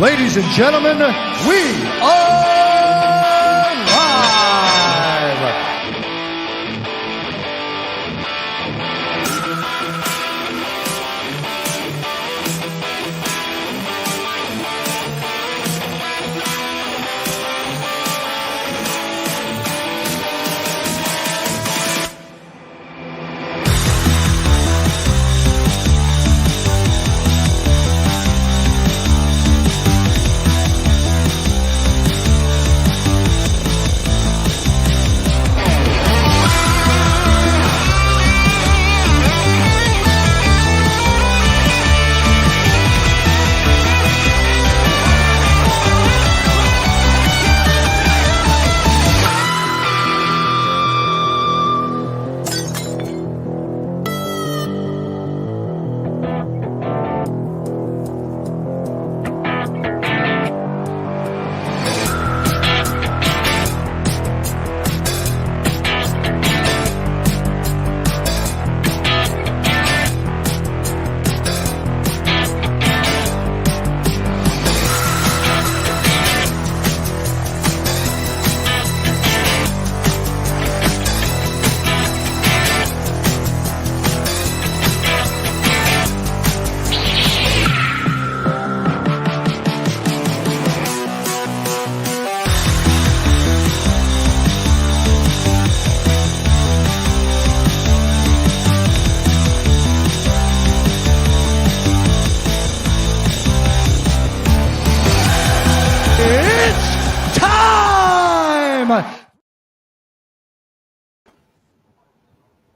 Ladies and gentlemen, we are live!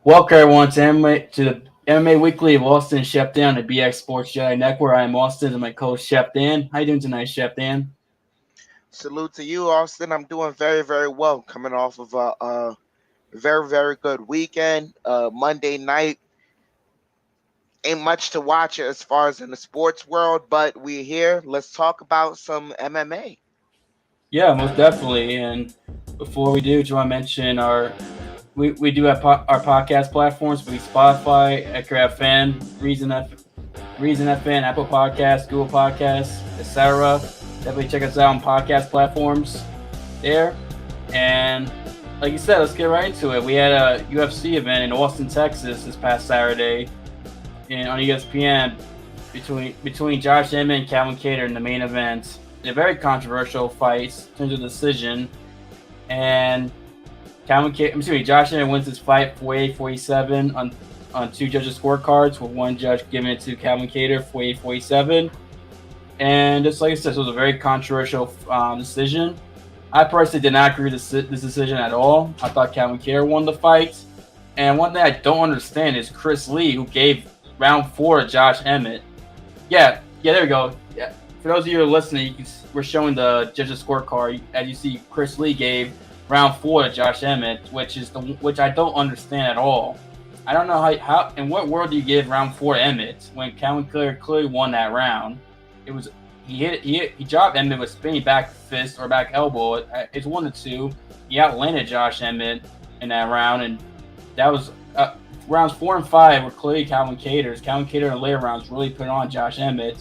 Welcome everyone to the MMA Weekly of Austin Chef Dan on the BX Sports Jedi Network. I am Austin and my co-host Chef Dan. How you doing tonight, Chef Dan? Salute to you, Austin. I'm doing very, very well. Coming off of a very, very good weekend. Monday night. Ain't much to watch as far as in the sports world, but we're here. Let's talk about some MMA. Yeah, most definitely. And before we do, I want to mention we do have our podcast platforms. We Spotify, Anchor FM, Reason FM, Apple Podcasts, Google Podcasts, etc. Definitely check us out on podcast platforms there. And like you said, let's get right into it. We had a UFC event in Austin, Texas this past Saturday on ESPN between Josh Emmett and Calvin Kattar in the main event. A very controversial fight in terms of decision. And Josh Emmett wins this fight 48-47 on two judges' scorecards, with one judge giving it to Calvin Kattar 48-47. And just like I said, it was a very controversial decision. I personally did not agree with this decision at all. I thought Calvin Kattar won the fight. And one thing I don't understand is Chris Lee, who gave round 4 to Josh Emmett. Yeah, there we go. Yeah. For those of you who are listening, we're showing the judges' scorecard. As you see, Chris Lee gave round 4 to Josh Emmett, which I don't understand at all. I don't know how in what world do you give round 4 to Emmett when Calvin Kattar clearly won that round. It was he dropped Emmett with spinning back fist or back elbow. It's 1-2. He outlanded Josh Emmett in that round, and that was rounds 4 and 5 were clearly Calvin Kattar's. Calvin Kattar in the later rounds really put on Josh Emmett.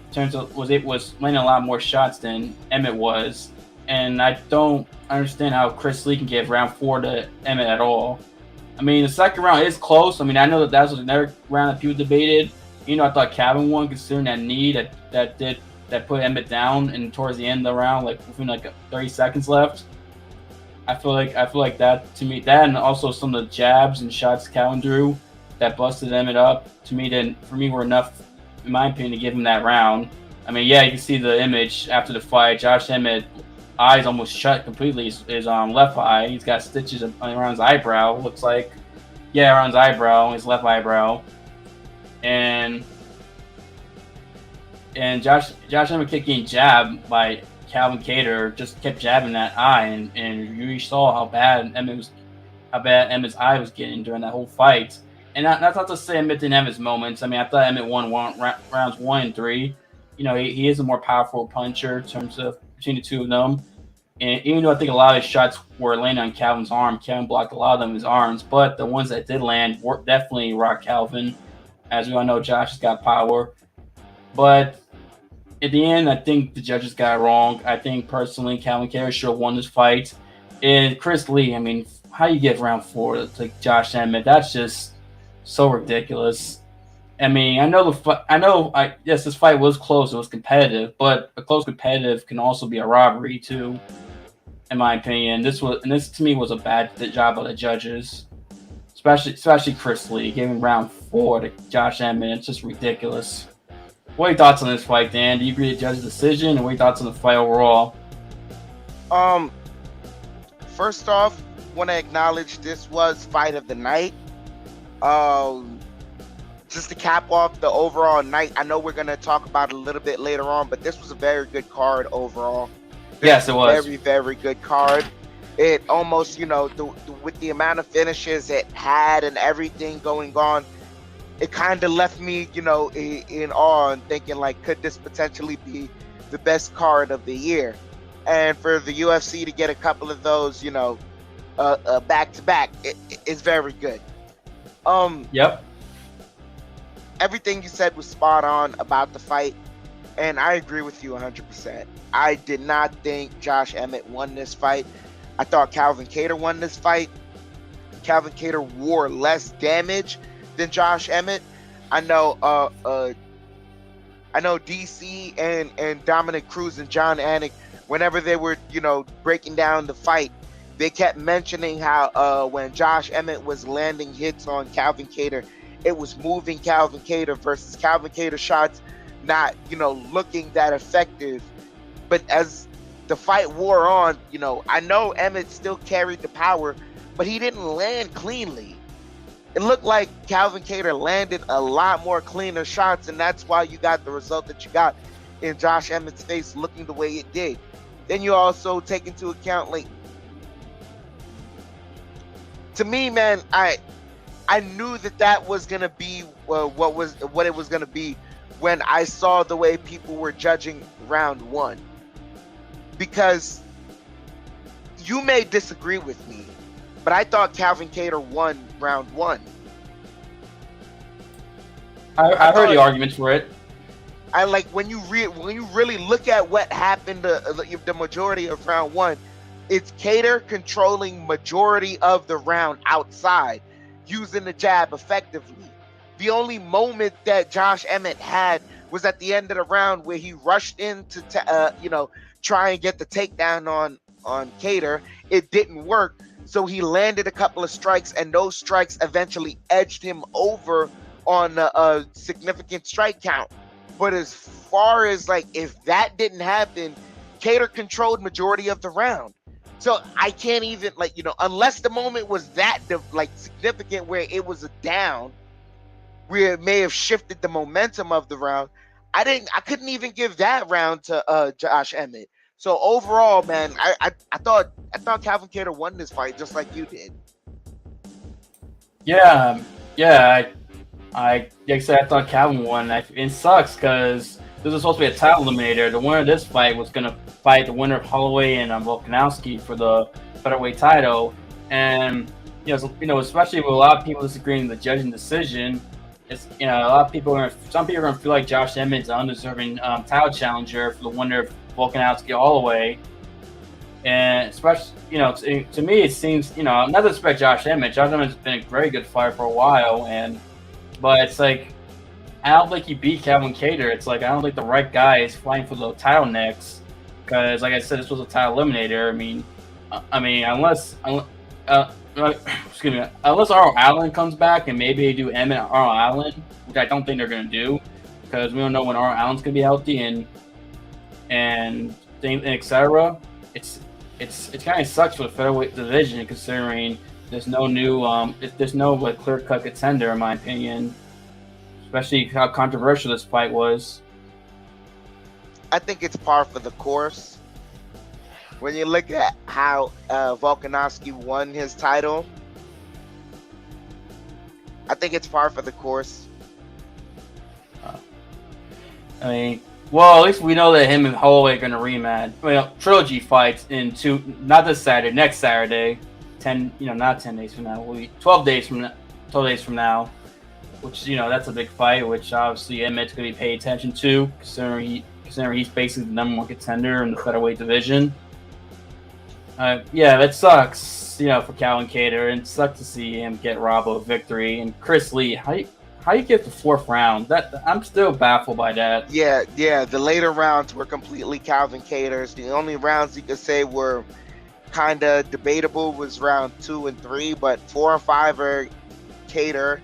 In terms of was landing a lot more shots than Emmett was. And I don't understand how Chris Lee can give round 4 to Emmett at all. I mean, the second round is close. I mean, I know that was another round that people debated. I thought Calvin won considering that knee that put Emmett down, and towards the end of the round, like within 30 seconds left. I feel like that to me, that and also some of the jabs and shots Calvin drew that busted Emmett up to me. Then for me were enough, in my opinion, to give him that round. I mean, yeah, you can see the image after the fight. Josh Emmett. Eyes almost shut completely. His left eye. He's got stitches around his eyebrow. Looks like, around his eyebrow, his left eyebrow. And Josh Emmett kicking jab by Calvin Kattar just kept jabbing that eye, and you really saw how bad Emmett's eye was getting during that whole fight. And that's not to say Emmett didn't have his moments. I mean, I thought Emmett won rounds 1 and 3. He is a more powerful puncher in terms of between the two of them. And even though I think a lot of his shots were landing on Calvin's arm, Calvin blocked a lot of them with his arms. But the ones that did land were definitely rocked Calvin. As we all know, Josh has got power. But at the end, I think the judges got it wrong. I think personally, Calvin Kattar should have won this fight. And Chris Lee, I mean, how you get round 4 to Josh Emmett? That's just so ridiculous. I mean, yes, this fight was close. It was competitive, but a close competitive can also be a robbery too, in my opinion. This to me was a bad job by the judges, especially Chris Lee giving round 4 to Josh Emmett. It's just ridiculous. What are your thoughts on this fight, Dan? Do you agree with the judge's decision, and what are your thoughts on the fight overall? First off, want to acknowledge this was fight of the night. Just to cap off the overall night, I know we're going to talk about it a little bit later on, but this was a very good card overall. Yes, it was. Very, very good card. It almost, with the amount of finishes it had and everything going on, it kind of left me, in awe and thinking, like, could this potentially be the best card of the year? And for the UFC to get a couple of those, back-to-back, it's very good. Yep. Everything you said was spot on about the fight, and I agree with you 100%. I did not think Josh Emmett won this fight. I thought Calvin Kattar won this fight. Calvin Kattar wore less damage than Josh Emmett. I know DC and Dominic Cruz and John Anik, whenever they were, breaking down the fight, they kept mentioning how when Josh Emmett was landing hits on Calvin Kattar, it was moving Calvin Kattar versus Calvin Kattar shots not, looking that effective. But as the fight wore on, I know Emmett still carried the power, but he didn't land cleanly. It looked like Calvin Kattar landed a lot more cleaner shots, and that's why you got the result that you got in Josh Emmett's face looking the way it did. Then you also take into account, like, to me, man, I knew that was gonna be what it was gonna be when I saw the way people were judging round 1. Because you may disagree with me, but I thought Calvin Kattar won round 1. I heard the arguments for it. I like when you really look at what happened the majority of round 1, it's Kattar controlling majority of the round outside, using the jab effectively. The only moment that Josh Emmett had was at the end of the round where he rushed in to try and get the takedown on Kattar. It didn't work, so he landed a couple of strikes, and those strikes eventually edged him over on a significant strike count. But as far as, like, if that didn't happen, Kattar controlled majority of the round. So I can't even, unless the moment was that significant where it was a down, where it may have shifted the momentum of the round, I couldn't even give that round to Josh Emmett. So overall, man, I thought Calvin Kattar won this fight just like you did. Yeah. Like I said, I thought Calvin won. It sucks because this was supposed to be a title eliminator. The winner of this fight was going to fight the winner of Holloway and Volkanovski for the featherweight title. And especially with a lot of people disagreeing with the judging decision, it's a lot of people some people are going to feel like Josh Emmett's an undeserving title challenger for the winner of Volkanovski Holloway. And especially, to me, it seems, not to respect Josh Emmett. Josh Emmett's been a very good fighter for a while, but it's like, I don't think he beat Calvin Kattar. It's like, I don't think the right guy is fighting for the title next. Because, like I said, this was a title eliminator. Unless Arnold Allen comes back and maybe they do Emmett and Arnold Allen, which I don't think they're going to do, because we don't know when Arnold Allen's going to be healthy and etc. It's kind of sucks for the featherweight division, considering there's no clear-cut contender, in my opinion. Especially how controversial this fight was. I think it's par for the course. When you look at how Volkanovski won his title, I think it's par for the course. At least we know that him and Holloway are going to rematch. Trilogy fights not this Saturday, next Saturday. 10 days from now. 12 days from now. Which, that's a big fight, which obviously Emmett's going to be paying attention to, considering considering he's basically the number 1 contender in the featherweight division. Yeah, that sucks, for Calvin Kattar, and it sucks to see him get robbed of a victory. And Chris Lee, how you get the 4th round? That I'm still baffled by that. Yeah. The later rounds were completely Calvin Kattar's. The only rounds you could say were kind of debatable was round 2 and 3, but 4 and 5 are Kattar.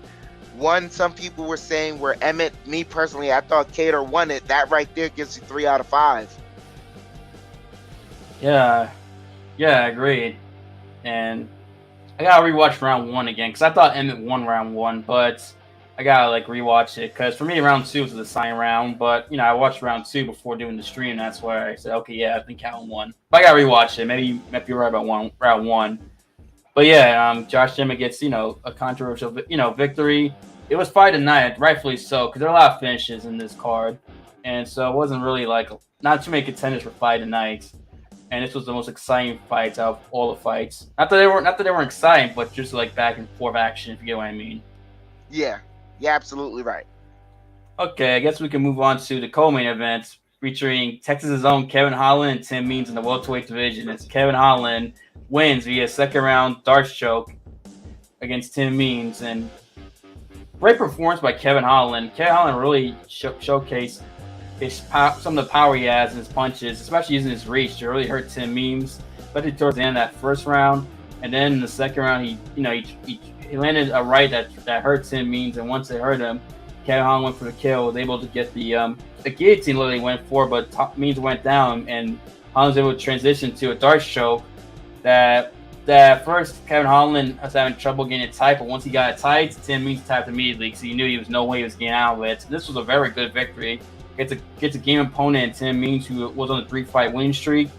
1, some people were saying were Emmett. Me personally, I thought Kattar won it. That right there gives you 3 out of 5. Yeah, agreed. And I gotta rewatch round 1 again because I thought Emmett won round 1, but I gotta rewatch it because for me round 2 was the deciding round. But I watched round 2 before doing the stream. That's why I said, okay, yeah, I think Calvin won. But I gotta rewatch it. Maybe you're right about round 1. But yeah, Josh Emmett gets a controversial victory. It was fight of night, rightfully so, because there are a lot of finishes in this card, and so it wasn't really not too many contenders for fight of night. And this was the most exciting fights out of all the fights. Not that they weren't exciting, but just back and forth action, if you get what I mean. Yeah, you're absolutely right. Okay, I guess we can move on to the co-main event featuring Texas's own Kevin Holland and Tim Means in the welterweight division. As Kevin Holland wins via 2nd round darts choke against Tim Means, and great performance by Kevin Holland. Kevin Holland really showcased some of the power he has in his punches, especially using his reach to really hurt Tim Means, especially towards the end of that 1st round. And then in the 2nd round, he landed a right that hurt Tim Means, and once it hurt him, Kevin Holland went for the kill, was able to get the guillotine literally went for, but Means went down, and Holland was able to transition to a darts choke that first Kevin Holland was having trouble getting it tight, but once he got it tight, Tim Means tapped immediately because he knew he was no way he was getting out of it. So this was a very good victory. Gets a game opponent, Tim Means, who was on a 3-fight winning streak.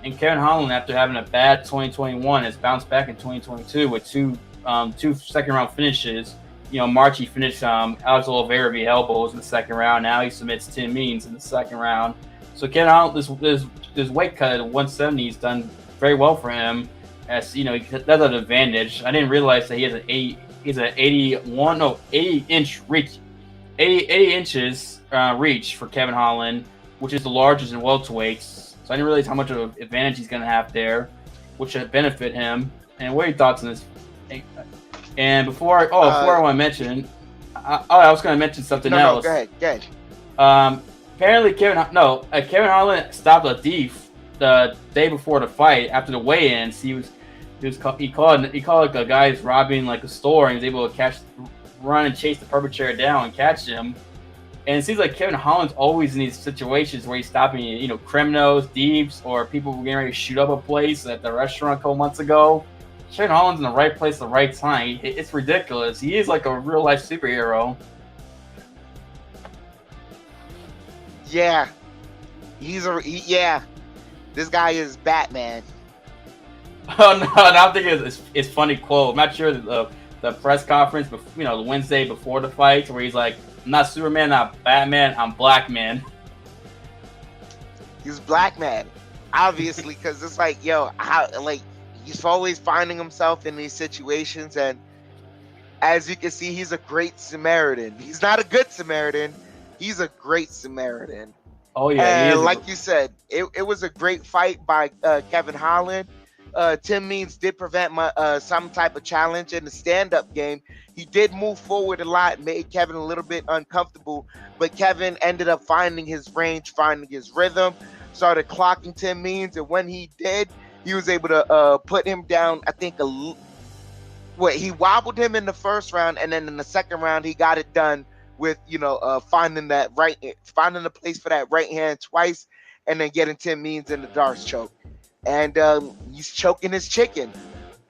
And Kevin Holland, after having a bad 2021, has bounced back in 2022 with two 2nd-round finishes. March he finished Alex Oliveira via elbows in the 2nd round. Now he submits Tim Means in the 2nd round. So Kevin Holland, this weight cut at 170 has done very well for him. As that's an advantage. I didn't realize that he has an 80 inch reach, 80 inches reach for Kevin Holland, which is the largest in welterweights. So I didn't realize how much of an advantage he's going to have there, which should benefit him. And what are your thoughts on this? And before I want to mention, I was going to mention something else. No, go ahead. Apparently, Kevin Holland stopped Latif the day before the fight after the weigh-ins. He called the guy who's robbing a store, and he was able to run and chase the perpetrator down and catch him. And it seems like Kevin Holland's always in these situations where he's stopping criminals, thieves, or people who are getting ready to shoot up a place at the restaurant a couple months ago. Kevin Holland's in the right place at the right time. It's ridiculous. He is like a real life superhero. Yeah, this guy is Batman. Oh no! I'm thinking it's funny quote. I'm not sure the press conference, the Wednesday before the fight, where he's like, "I'm not Superman, not Batman, I'm Black Man." He's Black Man, obviously, because it's he's always finding himself in these situations, and as you can see, he's a great Samaritan. He's not a good Samaritan. He's a great Samaritan. Oh yeah, and like you said, it was a great fight by Kevin Holland. Tim Means did prevent some type of challenge in the stand-up game. He did move forward a lot, made Kevin a little bit uncomfortable, but Kevin ended up finding his range, finding his rhythm, started clocking Tim Means, and when he did, he was able to put him down. I think he wobbled him in the 1st round, and then in the 2nd round, he got it done with finding the place for that right hand twice, and then getting Tim Means in the darts choke. And he's choking his chicken.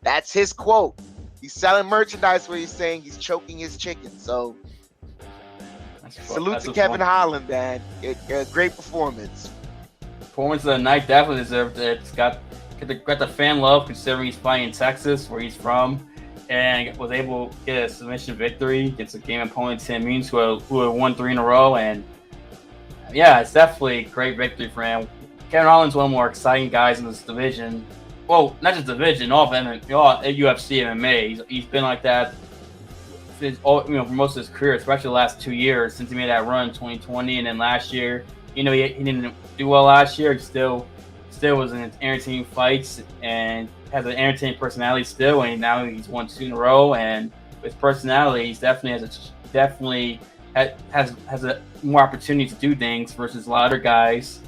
That's his quote. He's selling merchandise where he's saying he's choking his chicken. So salute to Kevin Holland, man. Great performance. Performance of the night definitely deserved it. It's got the fan love considering he's playing in Texas, where he's from, and was able to get a submission victory against a game opponent, Tim Means, who had won 3 in a row. And yeah, it's definitely a great victory for him. Kevin Holland's one of the more exciting guys in this division. Well, not just division, all UFC MMA. He's been like that for most of his career, especially the last 2 years since he made that run in 2020, and then last year he didn't do well last year. He still was in entertaining fights and has an entertaining personality still. And now he's won 2 in a row. And with personality, he's definitely has a more opportunity to do things versus a lot of other guys.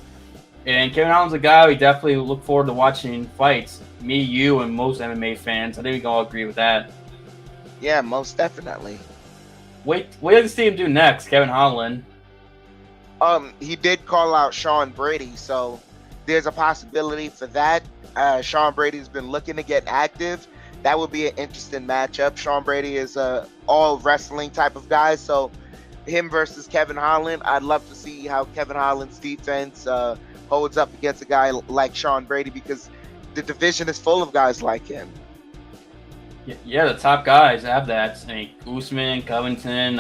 And Kevin Holland's a guy we definitely look forward to watching fights. Me, you, and most MMA fans. I think we can all agree with that. Yeah, most definitely. Wait to see him do next, Kevin Holland. He did call out Sean Brady, so there's a possibility for that. Sean Brady's been looking to get active. That would be an interesting matchup. Sean Brady is a all wrestling type of guy, so him versus Kevin Holland. I'd love to see how Kevin Holland's defense holds up against a guy like Sean Brady, because the division is full of guys like him. Yeah, the top guys have that. I mean, Usman, Covington,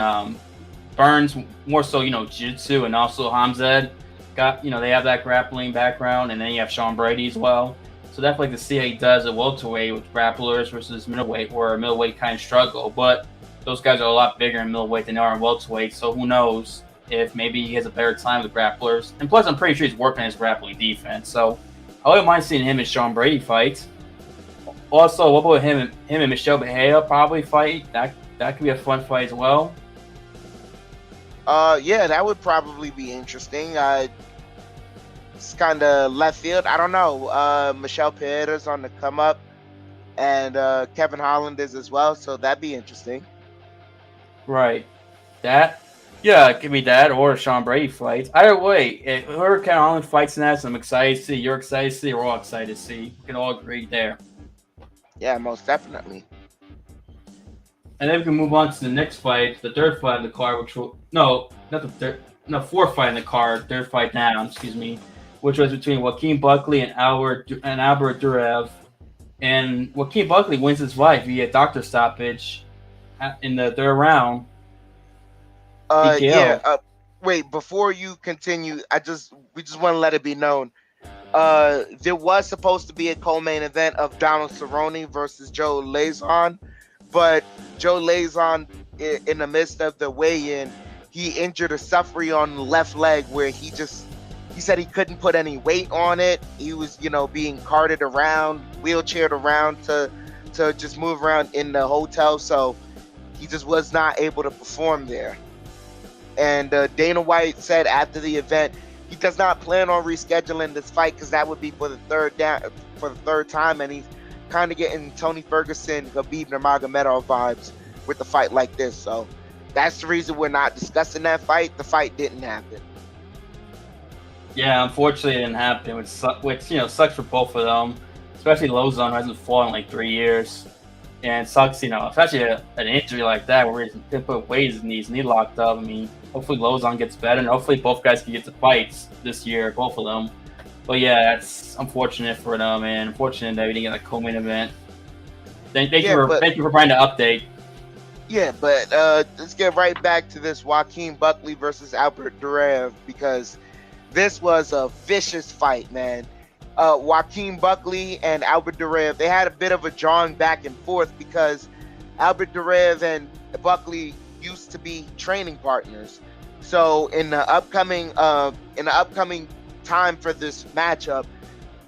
Burns, more so, jiu-jitsu, and also Hamzat. They have that grappling background, and then you have Sean Brady as well. So definitely to see how he does at welterweight with grapplers versus middleweight, where middleweight kind of struggle. But those guys are a lot bigger in middleweight than they are in welterweight, so who knows if maybe he has a better time with grapplers. And plus, I'm pretty sure he's working on his grappling defense. So I wouldn't mind seeing him and Sean Brady fight. Also, what about him and Michelle Bahia probably fight? That could be a fun fight as well. Yeah, that would probably be interesting. It's kind of left field. I don't know. Michelle Pereira's on the come up, and Kevin Holland is as well, so that'd be interesting. Right. It could be that or Sean Brady fights. Either way, whoever Kevin Holland fights in that, I'm excited to see. You're excited to see. We're all excited to see. We can all agree there. Yeah, most definitely. And then we can move on to the next fight, the third fight in the card, fourth fight in the card, third fight down, which was between Joaquin Buckley and Albert Durev. And Joaquin Buckley wins his fight via doctor stoppage in the third round. Wait, before you continue, we just want to let it be known. There was supposed to be a co-main event of Donald Cerrone versus Joe Lazon, but Joe Lazon, in the midst of the weigh-in, he injured a suffery on the left leg where he said he couldn't put any weight on it. He was, being carted around, wheelchaired around to just move around in the hotel, so he just was not able to perform there. And Dana White said after the event he does not plan on rescheduling this fight because that would be for the third time, and he's kind of getting Tony Ferguson, Khabib Nurmagomedov vibes with the fight like this. So that's the reason we're not discussing that fight. The fight didn't happen. Yeah, unfortunately, it didn't happen, which sucks for both of them, especially Lazon, who hasn't fought in like 3 years. And it sucks, especially an injury like that where he can put weight in his knee locked up. I mean, hopefully Lazon gets better, and hopefully both guys can get to fights this year, both of them. But yeah, that's unfortunate for them, and unfortunate that we didn't get a co-main event. Thank you for providing the update. Yeah, but let's get right back to this Joaquin Buckley versus Albert Durev, because this was a vicious fight, man. Joaquin Buckley and Albert Durev, they had a bit of a jawing back and forth because Albert Durev and Buckley used to be training partners. So in the upcoming time for this matchup,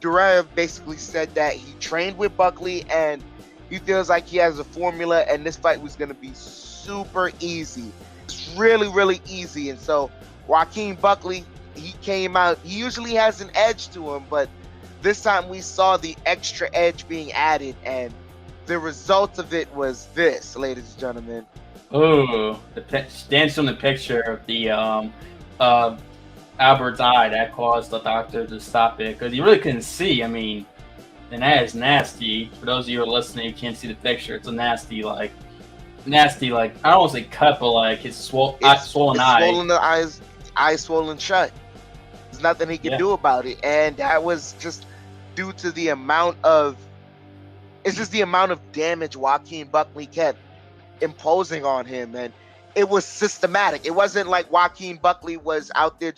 Durev basically said that he trained with Buckley and he feels like he has a formula, and this fight was going to be super easy. It's really, really easy. And so Joaquin Buckley, he came out, he usually has an edge to him, but this time we saw the extra edge being added, and the result of it was this, ladies and gentlemen. Oh, dance from the picture of the Albert's eye that caused the doctor to stop it because he really couldn't see. I mean, and that is nasty. For those of you who are listening, you can't see the picture. It's a nasty, like I don't want to say cut, but like his swollen eye. Swollen the eyes swollen shut. There's nothing he can do about it, and that was just due to the amount of damage Joaquin Buckley kept imposing on him, and it was systematic. It wasn't like Joaquin Buckley was out there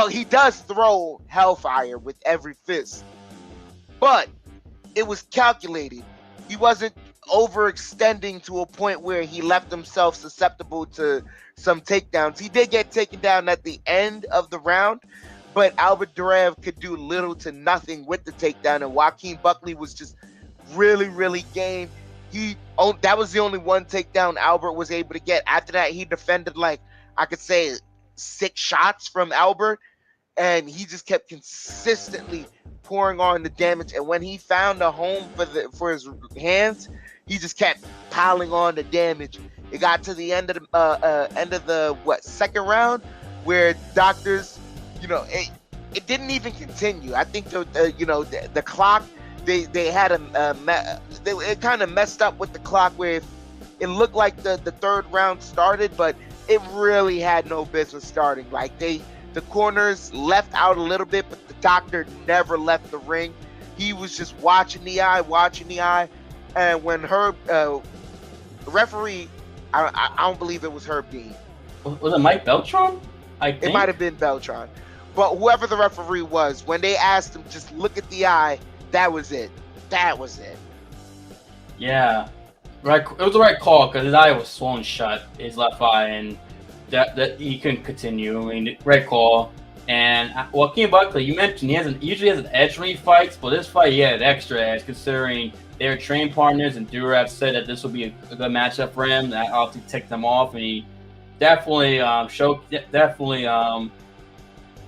he does throw hellfire with every fist, but it was calculated. He wasn't overextending to a point where he left himself susceptible to some takedowns. He did get taken down at the end of the round, but Albert Durev could do little to nothing with the takedown, and Joaquin Buckley was just really, really game. That was the only one takedown Albert was able to get. After that, he defended, like, I could say 6 shots from Albert, and he just kept consistently pouring on the damage. And when he found a home for his hands, he just kept piling on the damage. It got to the end of the second round, where doctors, it didn't even continue. I think the clock, they had it kind of messed up with the clock, where it looked like the third round started, but it really had no business starting. Like, the corners left out a little bit, but the doctor never left the ring. He was just watching the eye. And when Herb, referee, I don't believe it was Herb Dean. Was it Mike Beltran? I think it might have been Beltran. But whoever the referee was, when they asked him just look at the eye, that was it. Yeah. Right. It was the right call, because his eye was swollen shut, his left eye, and that he couldn't continue. I mean, right call. And Joaquin Buckley, you mentioned he usually has an edge when he fights, but this fight he had an extra edge, considering they were trained partners, and Durev said that this would be a good matchup for him. That obviously ticked them off, and he definitely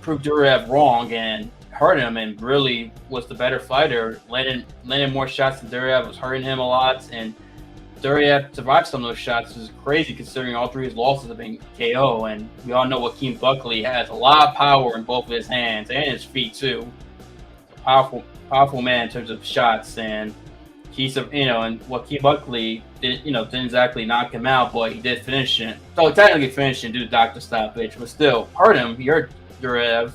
proved Durev wrong and hurt him, and really was the better fighter. Landing more shots than Durev, was hurting him a lot, and Durev survived some of those shots, which is crazy considering all 3 of his losses have been KO. And we all know Joaquin Buckley has a lot of power in both of his hands and his feet too. Powerful man in terms of shots, and and Joaquin Buckley didn't exactly knock him out, but he did finish it. So technically finished it due to doctor stoppage, but still hurt him. He hurt Durev,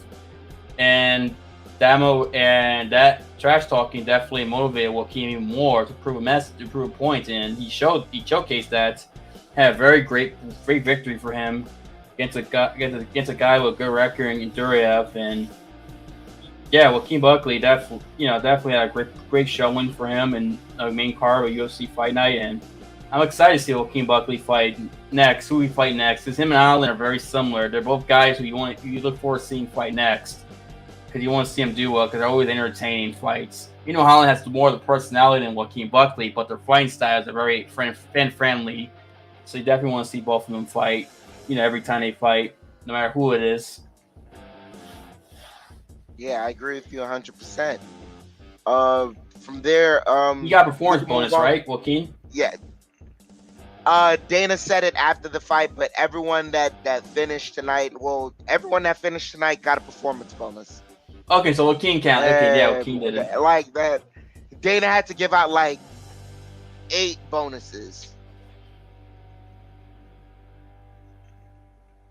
and that trash talking definitely motivated Joaquin even more to prove a point, and he showcased that. Had a very great victory for him against a guy with a good record in Durev. And yeah, Joaquin Buckley definitely had a great showing for him in the main card of UFC Fight Night, and I'm excited to see Joaquin Buckley fight next. Who we fight next? Because him and Holland are very similar. They're both guys who you look forward to seeing fight next, because you want to see them do well, because they're always entertaining fights. Holland has more of the personality than Joaquin Buckley, but their fighting styles are very fan-friendly. So you definitely want to see both of them fight, every time they fight, no matter who it is. Yeah, I agree with you 100%. From there, you got a performance bonus, right, Joaquin? Yeah. Dana said it after the fight, but everyone that finished tonight got a performance bonus. Okay, so Joaquin counted. Okay, yeah, Joaquin did it. Like that, Dana had to give out like 8 bonuses.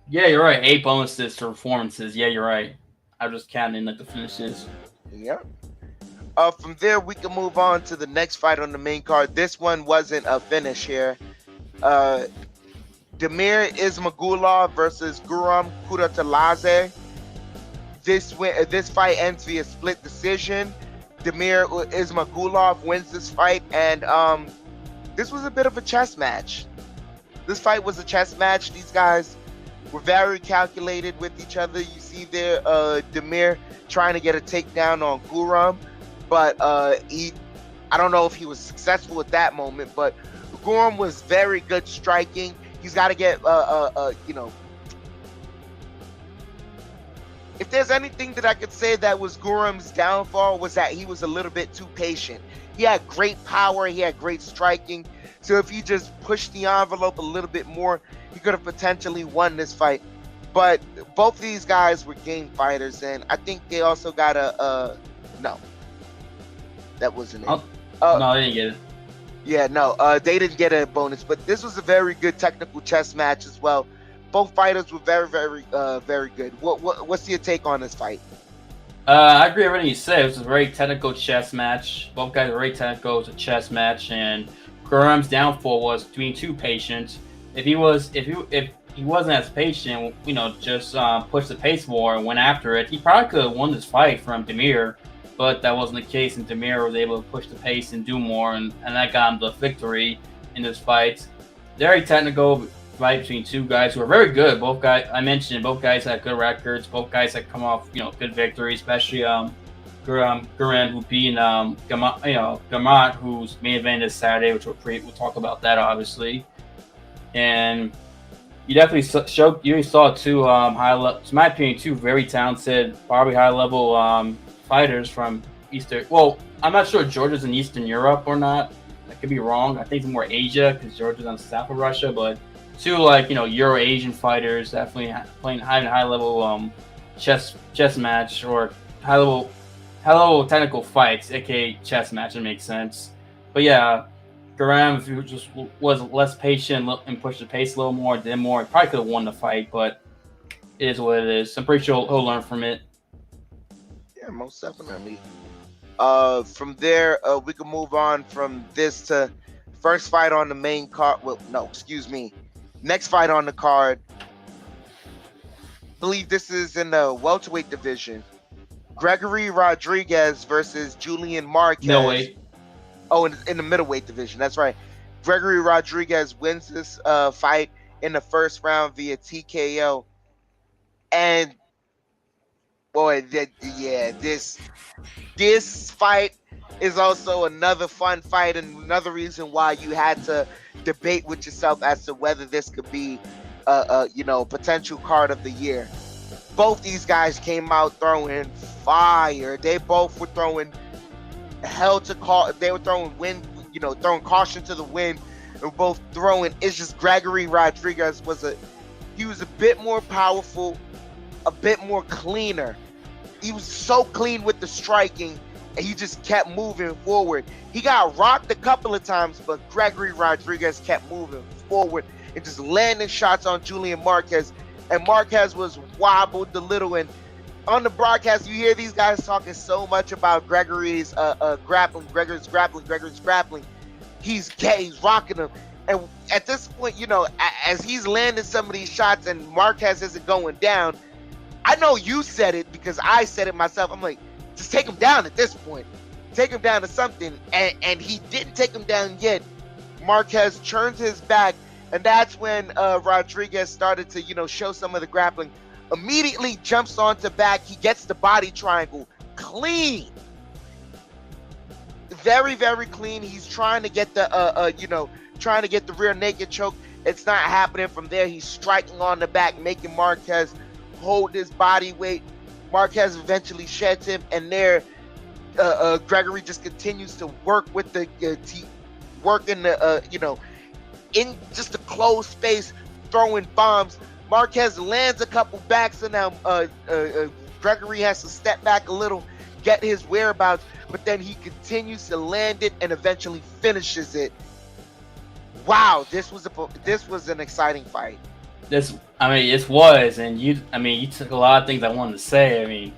Yeah, you're right. 8 bonuses for performances. Yeah, you're right. I was just counting like the finishes. Yep. From there, we can move on to the next fight on the main card. This one wasn't a finish here. Damir Ismagullah versus Guram Kutateladze. This fight ends via split decision. Damir Ismagulov wins this fight, and this was a bit of a chess match. This fight was a chess match. These guys were very calculated with each other. You see there, Dimir trying to get a takedown on Gurum, but I don't know if he was successful at that moment, but Gurum was very good striking. He's got to get, if there's anything that I could say that was Gurum's downfall, was that he was a little bit too patient. He had great power, he had great striking, so if he just pushed the envelope a little bit more, he could have potentially won this fight. But both of these guys were game fighters, and I think they also got no. That wasn't it. No, they didn't get it. Yeah, no, they didn't get a bonus, but this was a very good technical chess match as well. Both fighters were very, very, very good. What's your take on this fight? I agree with everything you said. It was a very technical chess match. Both guys were very technical. It was a chess match, and Gurum's downfall was being too patient. If he wasn't as patient, just pushed the pace more and went after it, he probably could have won this fight from Dimir. but that wasn't the case, and Dimir was able to push the pace and do more, and that got him the victory in this fight. Very technical fight between two guys who are very good. Both guys, I mentioned, both guys had good records. Both guys had come off, good victories, especially Guram Kutateladze and Gamat, who's main event this Saturday, which we'll talk about that obviously. And you definitely saw two high level, in my opinion, two very talented, probably high level fighters from Eastern. Well, I'm not sure Georgia's in Eastern Europe or not. I could be wrong. I think it's more Asia because Georgia's on south of Russia, but two Euro Asian fighters definitely playing high level chess match or high level technical fights, aka chess match. It makes sense. But yeah, Guram, if he just was less patient and pushed the pace a little more, did more, he probably could have won the fight. But it is what it is. I'm pretty sure he'll learn from it. Yeah, most definitely. From there, we can move on from this to first fight on the main card. Well, no, excuse me. Next fight on the card. I believe this is in the welterweight division. Gregory Rodrigues versus Julian Marquez. Middleweight. Oh, in the middleweight division. That's right. Gregory Rodrigues wins this fight in the first round via TKO. And boy, this fight is also another fun fight and another reason why you had to debate with yourself as to whether this could be potential card of the year. Both these guys came out throwing fire. They both were throwing hell to call. They were throwing throwing caution to the wind. They were both throwing. It's just Gregory Rodrigues was a bit more powerful, a bit more cleaner. He was so clean with the striking, and he just kept moving forward. He got rocked a couple of times, but Gregory Rodrigues kept moving forward and just landing shots on Julian Marquez. And Marquez was wobbled a little. And on the broadcast, you hear these guys talking so much about Gregory's grappling. He's rocking him. And at this point, as he's landing some of these shots and Marquez isn't going down, I know you said it because I said it myself. I'm like, just take him down at this point. Take him down to something. And he didn't take him down yet. Marquez turns his back, and that's when Rodrigues started to, show some of the grappling. Immediately jumps onto back. He gets the body triangle clean. Very, very clean. He's trying to get the, trying to get the rear naked choke. It's not happening from there. He's striking on the back, making Marquez hold his body weight. Marquez eventually sheds him, and there, Gregory just continues to work with the work in the, in just a closed space, throwing bombs. Marquez lands a couple backs, and now Gregory has to step back a little, get his whereabouts, but then he continues to land it and eventually finishes it. Wow, this was an exciting fight. It was, and you took a lot of things I wanted to say.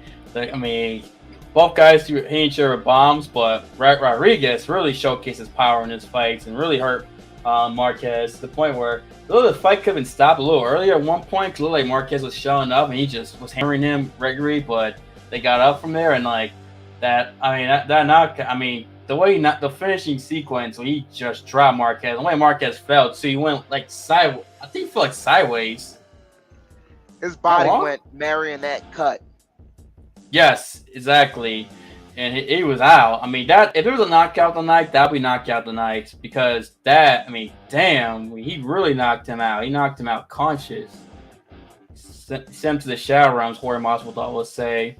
Both guys threw each other bombs, but Rodrigues really showcased his power in his fights and really hurt Marquez to the point where the fight could have been stopped a little earlier at one point. It looked like Marquez was showing up and he just was hammering him, Gregory, but they got up from there, and that knockout. The way the finishing sequence when he just dropped Marquez, the way Marquez fell too, he went sideways. I think he fell sideways. His body went marionette cut. Yes, exactly. And he was out. If there was a knockout tonight, that would be knockout tonight because he really knocked him out. He knocked him out conscious. Sent him to the shower room, Jorge Masvidal will say.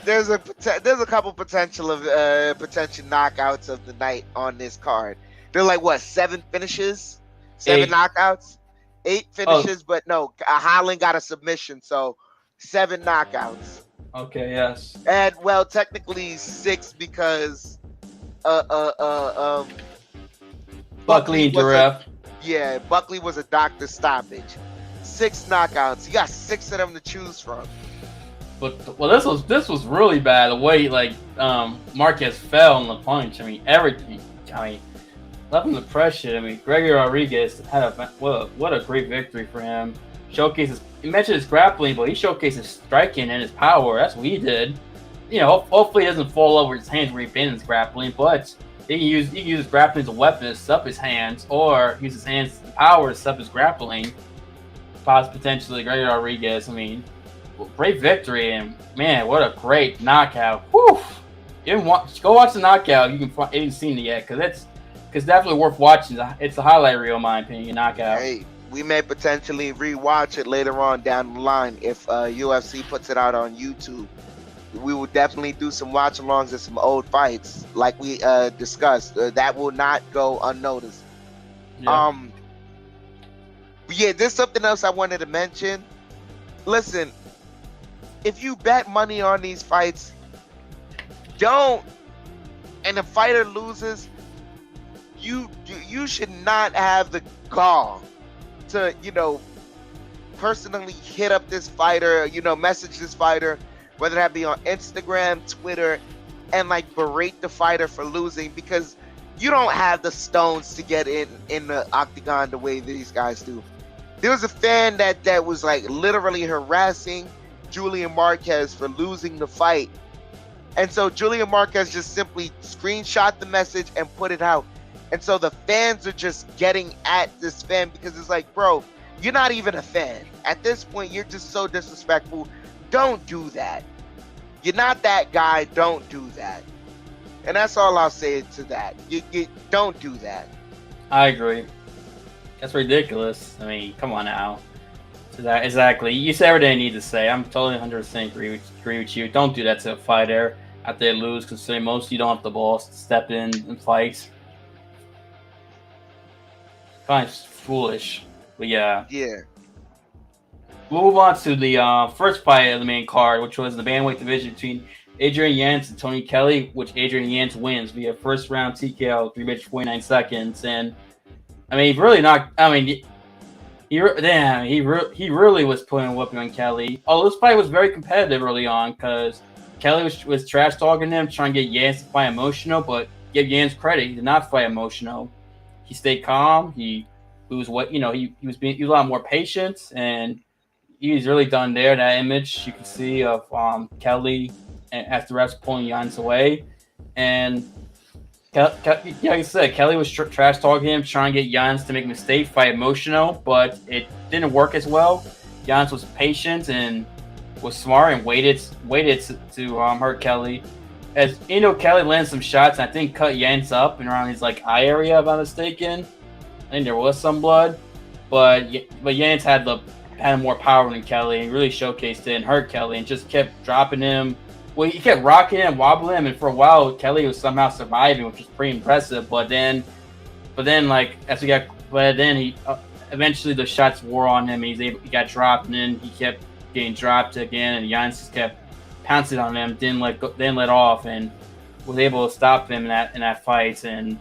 There's a couple potential knockouts of the night on this card. They're like 7 finishes, 7 knockouts, 8 finishes, but no, Holland got a submission, so 7 knockouts. Okay, yes. And technically 6 because Buckley and Durev. Yeah, Buckley was a doctor stoppage. 6 knockouts. You got 6 of them to choose from. But this was really bad. The way Marquez fell on the punch. Everything. Left him the pressure. Gregory Rodrigues had what a great victory for him. Showcases. He mentioned his grappling, but he showcased his striking and his power. That's what he did. hopefully he doesn't fall over his hands where he bans grappling, but he can use his grappling as a weapon to sup his hands, or use his hands power to sup his grappling. Potentially Gregory Rodrigues. I mean, great victory, and man, what a great knockout! Whew. Go watch the knockout. You haven't seen it yet, because it's definitely worth watching. It's a highlight reel, in my opinion. Knockout. Hey, we may potentially rewatch it later on down the line if UFC puts it out on YouTube. We will definitely do some watch-alongs of some old fights, like we discussed. That will not go unnoticed. Yeah. But yeah, there's something else I wanted to mention. Listen, if you bet money on these fights, don't, and the fighter loses, you should not have the gall to, personally hit up this fighter, message this fighter, whether that be on Instagram, Twitter, and berate the fighter for losing, because you don't have the stones to get in the octagon the way these guys do. There was a fan that was literally harassing Julian Marquez for losing the fight. And so Julian Marquez just simply screenshot the message and put it out. And so the fans are just getting at this fan, because it's bro, you're not even a fan. At this point, you're just so disrespectful. Don't do that. You're not that guy. Don't do that. And that's all I'll say to that. You don't do that. I agree. That's ridiculous. I mean, come on now. Exactly. You said everything you need to say. I'm totally 100% agree with you. Don't do that to a fighter after they lose, considering most of you don't have the balls to step in and fight. Kind of foolish. But yeah. Yeah. We'll move on to the first fight of the main card, which was the bantamweight division between Adrian Yanez and Tony Kelley, which Adrian Yanez wins via first round TKO, 3 minutes 49 seconds. And I mean, he really was putting a whooping on Kelley. Although this fight was very competitive early on, because Kelley was trash talking him, trying to get Yanez to fight emotional, but give Yanez credit, he did not fight emotional. He stayed calm. He was a lot more patient, and he was really done there. That image you can see of Kelley after the refs pulling Yanez away, and like I said, Kelley was trash talking him, trying to get Yanez to make a mistake, fight emotional, but it didn't work as well. Yanez was patient and was smart and waited to hurt Kelley. As Kelley landed some shots, and I think cut Yanez up and around his eye area, if I'm mistaken. I think there was some blood, but Yanez had more power than Kelley, and really showcased it and hurt Kelley, and just kept dropping him. Well, he kept rocking him, wobbling him, and for a while Kelley was somehow surviving, which was pretty impressive. But then he eventually the shots wore on him. He got dropped, and then he kept getting dropped again, and Yanez just kept pouncing on him, didn't let off, and was able to stop him in that fight. And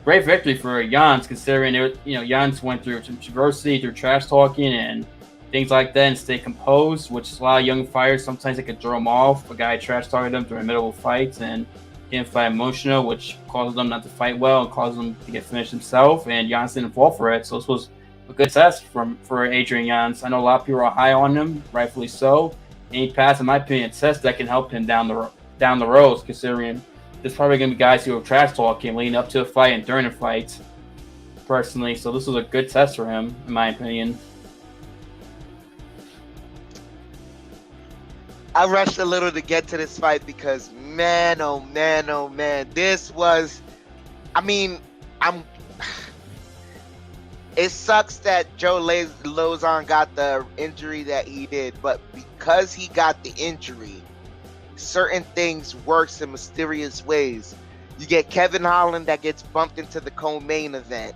great victory for Yanez, considering Yanez went through some adversity, through trash talking and things like that, and stay composed, which is a lot of young fighters. Sometimes they could throw them off. A guy trash talking them during the middle of fights and didn't fight emotional, which causes them not to fight well and causes them to get finished himself. And Yanez didn't fall for it. So this was a good test for Adrian Yanez. I know a lot of people are high on him, rightfully so. And he passed, in my opinion, a test that can help him down the road, considering there's probably going to be guys who are trash talking leading up to a fight and during a fight, personally. So this was a good test for him, in my opinion. I rushed a little to get to this fight because, man, oh man, this was, it sucks that Joe Lazon got the injury that he did, but because he got the injury, certain things works in mysterious ways. You get Kevin Holland that gets bumped into the co-main event,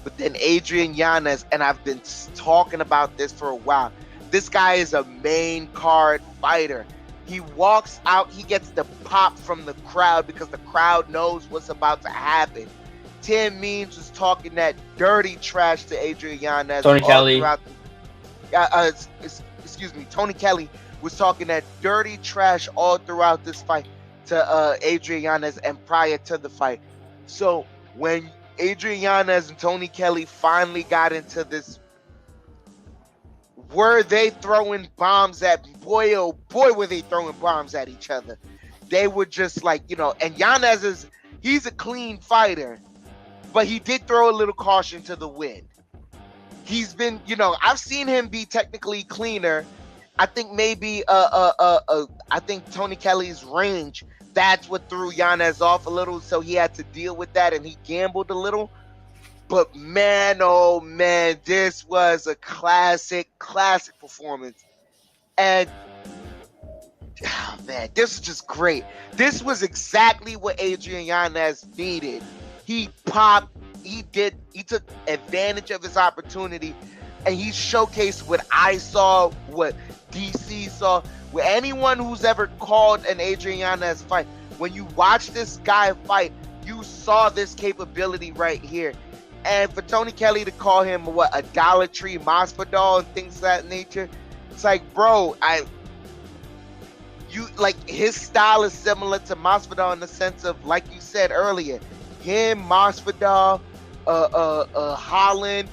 but then Adrian Yanez, and I've been talking about this for a while, this guy is a main card fighter. He walks out, he gets the pop from the crowd because the crowd knows what's about to happen. Tim Means was talking that dirty trash to Adrian Yanez. Tony Kelley. Tony Kelley was talking that dirty trash all throughout this fight to Adrian Yanez and prior to the fight. So when Adrian Yanez and Tony Kelley finally got into this, were they throwing bombs at, boy oh boy were they throwing bombs at each other. they were just like, and Yanez he's a clean fighter, but he did throw a little caution to the wind. He's been, I've seen him be technically cleaner. I think maybe I think Tony Kelley's range, that's what threw Yanez off a little, so he had to deal with that and he gambled a little. But man, oh man, this was a classic performance. And oh man, this was just great. This was exactly what Adrian Yanez needed. He popped, he took advantage of his opportunity, and he showcased what I saw, what DC saw, with anyone who's ever called an Adrian Yanez fight. When you watch this guy fight, you saw this capability right here. And for Tony Kelley to call him a Dollar Tree Masvidal and things of that nature, it's like, bro, his style is similar to Masvidal in the sense of, like you said earlier, him, Masvidal, Holland,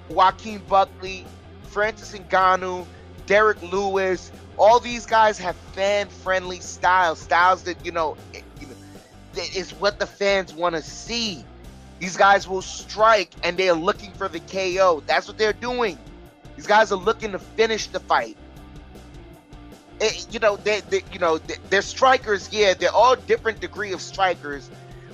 Joaquin Buckley, Francis Ngannou, Derek Lewis, all these guys have fan-friendly styles that, that is what the fans want to see. These guys will strike, and they're looking for the KO. That's what they're doing. These guys are looking to finish the fight. They're strikers. Yeah, they're all different degree of strikers,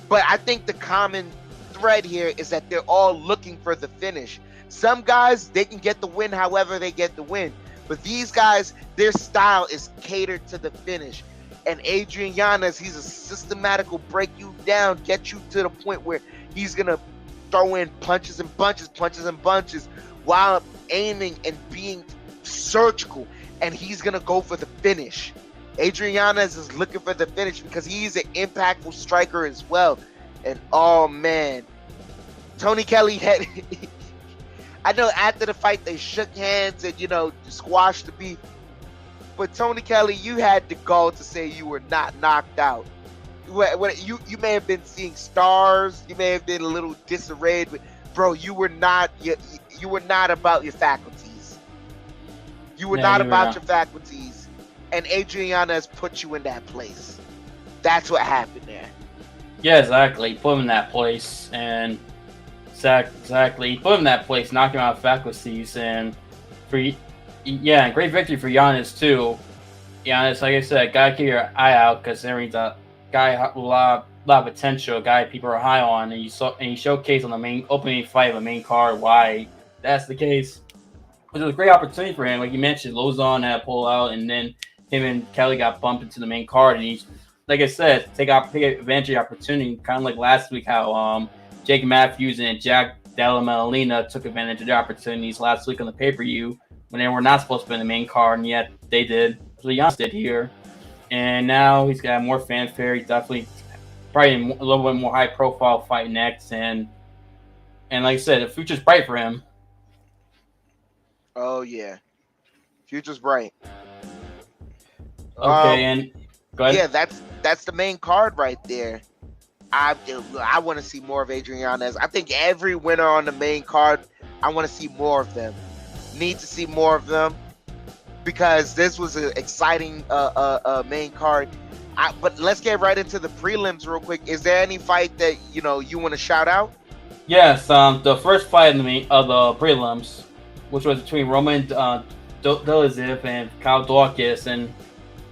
but I think the common thread here is that they're all looking for the finish. Some guys, they can get the win however they get the win, but these guys, their style is catered to the finish. And Adrian Yanez, he's a systematical break you down, get you to the point where he's going to throw in punches and bunches while aiming and being surgical. And he's going to go for the finish. Adrian Yanez is looking for the finish because he's an impactful striker as well. And, oh, man. Tony Kelley had... I know after the fight they shook hands and, squashed the beef. But Tony Kelley, you had the gall to say you were not knocked out. You may have been seeing stars, you may have been a little disarrayed, but bro, you were not about your faculties. You were not about your faculties, and Adrian Yanez put you in that place. That's what happened there. Yeah, exactly. Put him in that place, and exactly put him in that place, knock him out of faculties, and great victory for Yanez too. Yanez, like I said, gotta keep your eye out because he's a guy with a lot of potential, a guy people are high on, and he showcased on the main opening fight of the main card why that's the case. It was a great opportunity for him, like you mentioned. Lazon had to pull out, and then him and Kelley got bumped into the main card, and he, like I said, take advantage of the opportunity, kind of like last week how Jake Matthews and Jack Della Melina took advantage of their opportunities last week on the pay-per-view when they were not supposed to be in the main card, and yet they did. So Yanez did here. And now he's got more fanfare. He's definitely probably a little bit more high-profile fight next. And like I said, the future's bright for him. Oh, yeah. Future's bright. Okay, and go ahead. Yeah, that's the main card right there. I want to see more of Adrian Yanez. I think every winner on the main card, I want to see more of them. Need to see more of them because this was an exciting main card. But let's get right into the prelims real quick. Is there any fight that you want to shout out? Yes, the first fight of the prelims, which was between Roman Doleziev and Kyle Daukaus, and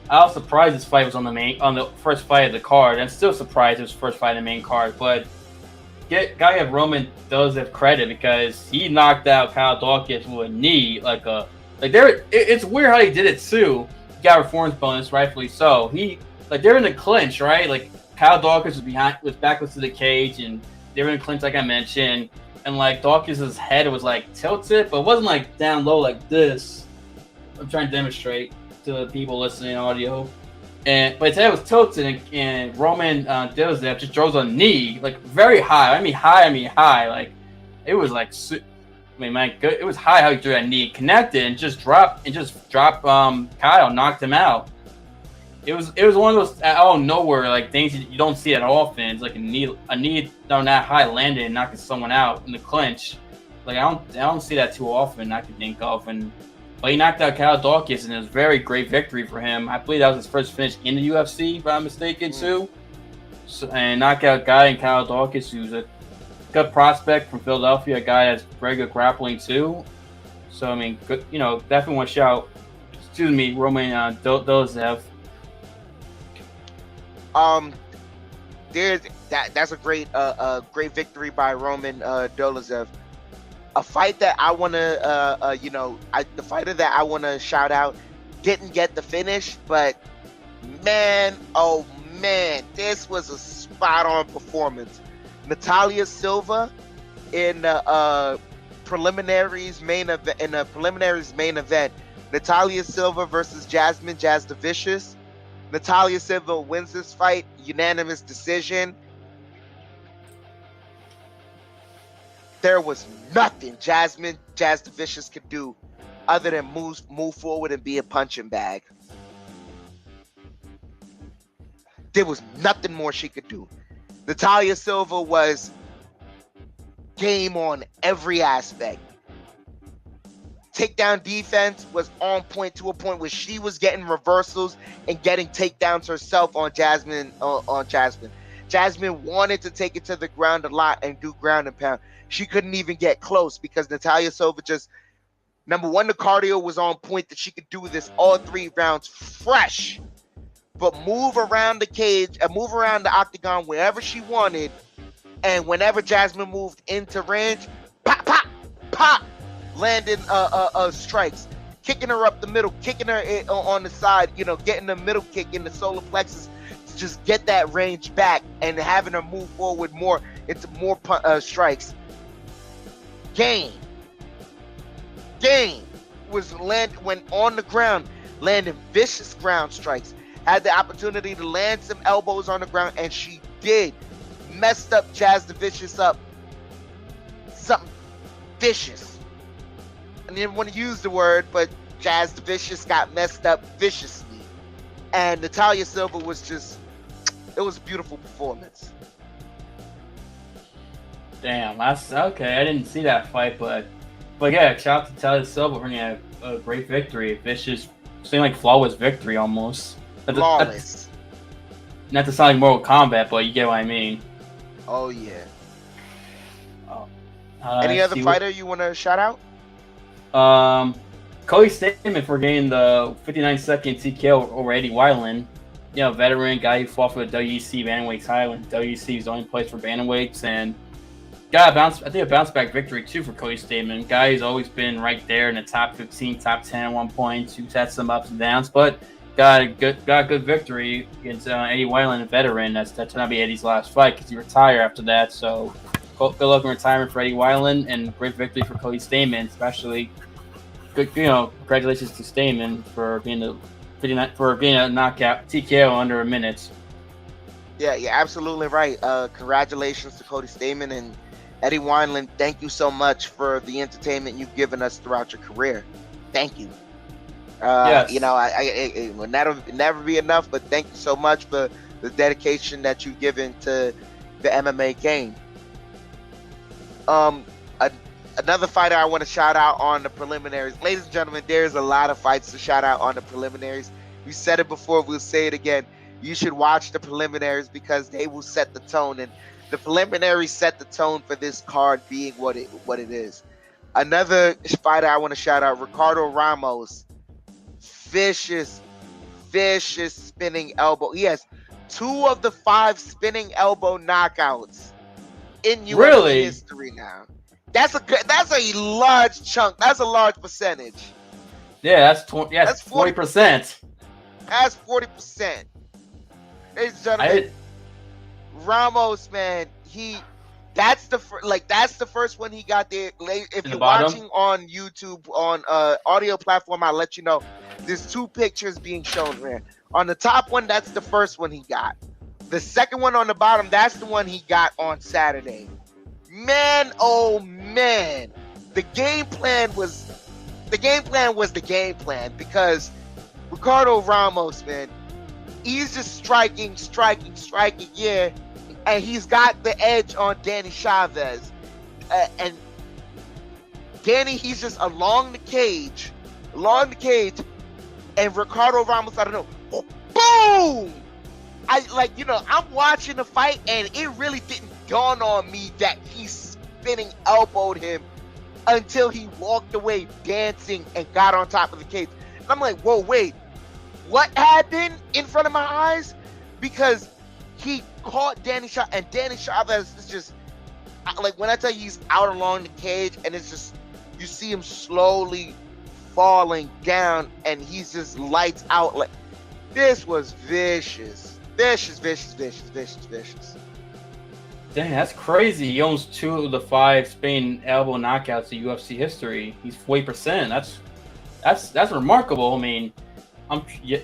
I was surprised this fight was on the first fight of the card. I'm still surprised it was the first fight in the main card, but gotta give Roman Doleziev credit because he knocked out Kyle Daukaus with a knee it's weird how he did it too. He got a performance bonus, rightfully so. They're in the clinch, right? Like Kyle Daukaus was backwards to the cage, and they were in the clinch like I mentioned. And Daukaus' head was tilted, but it wasn't down low like this. I'm trying to demonstrate to the people listening audio. But his head was tilted, and Roman Doleziev just throws a knee, very high. I mean high. It was it was high how he threw that knee, connected, and just dropped Kyle, knocked him out. It was one of those out of nowhere things you don't see that often. It's like a knee down that high landed and knocking someone out in the clinch. I don't see that too often I can think of, and But he knocked out Kaladakis, and it was a very great victory for him. I believe that was his first finish in the UFC, if I'm not mistaken, too. So, and knock out a guy in Kaladakis who's a good prospect from Philadelphia, a guy that's very good grappling, too. So, I mean, good, definitely want to shout, Roman Duraev. That's a great victory by Roman Duraev. A fight that I want to, the fighter that I want to shout out didn't get the finish, but man, oh man, this was a spot-on performance. Natalia Silva in the preliminaries main event. Natalia Silva versus Jasmine Jasudavicius. Natalia Silva wins this fight, unanimous decision. There was nothing Jasmine Jasudavicius could do other than move forward and be a punching bag. There was nothing more she could do. Natalia Silva was game on every aspect. Takedown defense was on point, to a point where she was getting reversals and getting takedowns herself on Jasmine. Jasmine wanted to take it to the ground a lot and do ground and pound. She couldn't even get close because Natalia Silva just, number one, the cardio was on point that she could do this all 3 rounds fresh, but move around the cage and move around the octagon wherever she wanted. And whenever Jasmine moved into range, pop, pop, pop, landing strikes, kicking her up the middle, kicking her on the side, getting the middle kick in the solar plexus to just get that range back and having her move forward more into more strikes. Game was when on the ground, landing vicious ground strikes. Had the opportunity to land some elbows on the ground, and she did. Messed up Jasudavicius up. Something vicious. I didn't want to use the word, but Jasudavicius got messed up viciously. And Natalia Silva was just, it was a beautiful performance. Damn, that's okay. I didn't see that fight, but yeah, shout out to Natalia Silva bringing a great victory. Vicious, seemed like flawless victory almost. Flawless. Not to sound like Mortal Kombat, but you get what I mean. Oh yeah. Any other fighter you want to shout out? Cody Stamann for getting the 59-second TKO over Eddie Wineland. Veteran guy who fought for the WEC bantamweight title, and WEC is the only place for bantamweights, and got a bounce back victory too for Cody Stamann. Guy who's always been right there in the top 15, top 10 at one point. Who's had some ups and downs, but got a good victory against Eddie Wineland, a veteran. That's turned out to be Eddie's last fight because he retired after that. So good luck in retirement for Eddie Wineland, and great victory for Cody Stamann, especially. Good, congratulations to Stamann for being a knockout TKO under a minute. Yeah, you're absolutely right. Congratulations to Cody Stamann and Eddie Wineland. Thank you so much for the entertainment you've given us throughout your career. Thank you. Yes. It will never be enough, but thank you so much for the dedication that you've given to the MMA game. Another fighter I want to shout out on the preliminaries. Ladies and gentlemen, there's a lot of fights to shout out on the preliminaries. We said it before, we'll say it again. You should watch the preliminaries because they will set the tone, and the preliminaries set the tone for this card being what it is. Another fighter I want to shout out, Ricardo Ramos. Vicious spinning elbow. He has 2 of the 5 spinning elbow knockouts in UFC history now. That's a large chunk. That's a large percentage. Yeah, that's 40%. That's 40%. Ladies and gentlemen, Ramos, man, that's the first one he got there. If you're watching on YouTube on audio platform, I'll let you know. There's 2 pictures being shown there. On the top one, that's the first one he got. The second one on the bottom, that's the one he got on Saturday. Man, oh man, the game plan was the game plan because Ricardo Ramos, man, he's just striking, yeah, and he's got the edge on Danny Chavez, and Danny, he's just along the cage, along the cage, and Ricardo Ramos, I don't know, oh, boom! I'm watching the fight, and it really didn't dawn on me that he spinning elbowed him until he walked away dancing and got on top of the cage. And I'm like, whoa, wait, what happened in front of my eyes? Because he caught Danny Chavez, and Danny Chavez is just, like, when I tell you he's out along the cage, and it's just, you see him slowly falling down, and he's just lights out. Like, this was vicious. Vicious. Dang, that's crazy. He owns 2 of the 5 Spain elbow knockouts in UFC history. He's 40%. That's remarkable. I mean,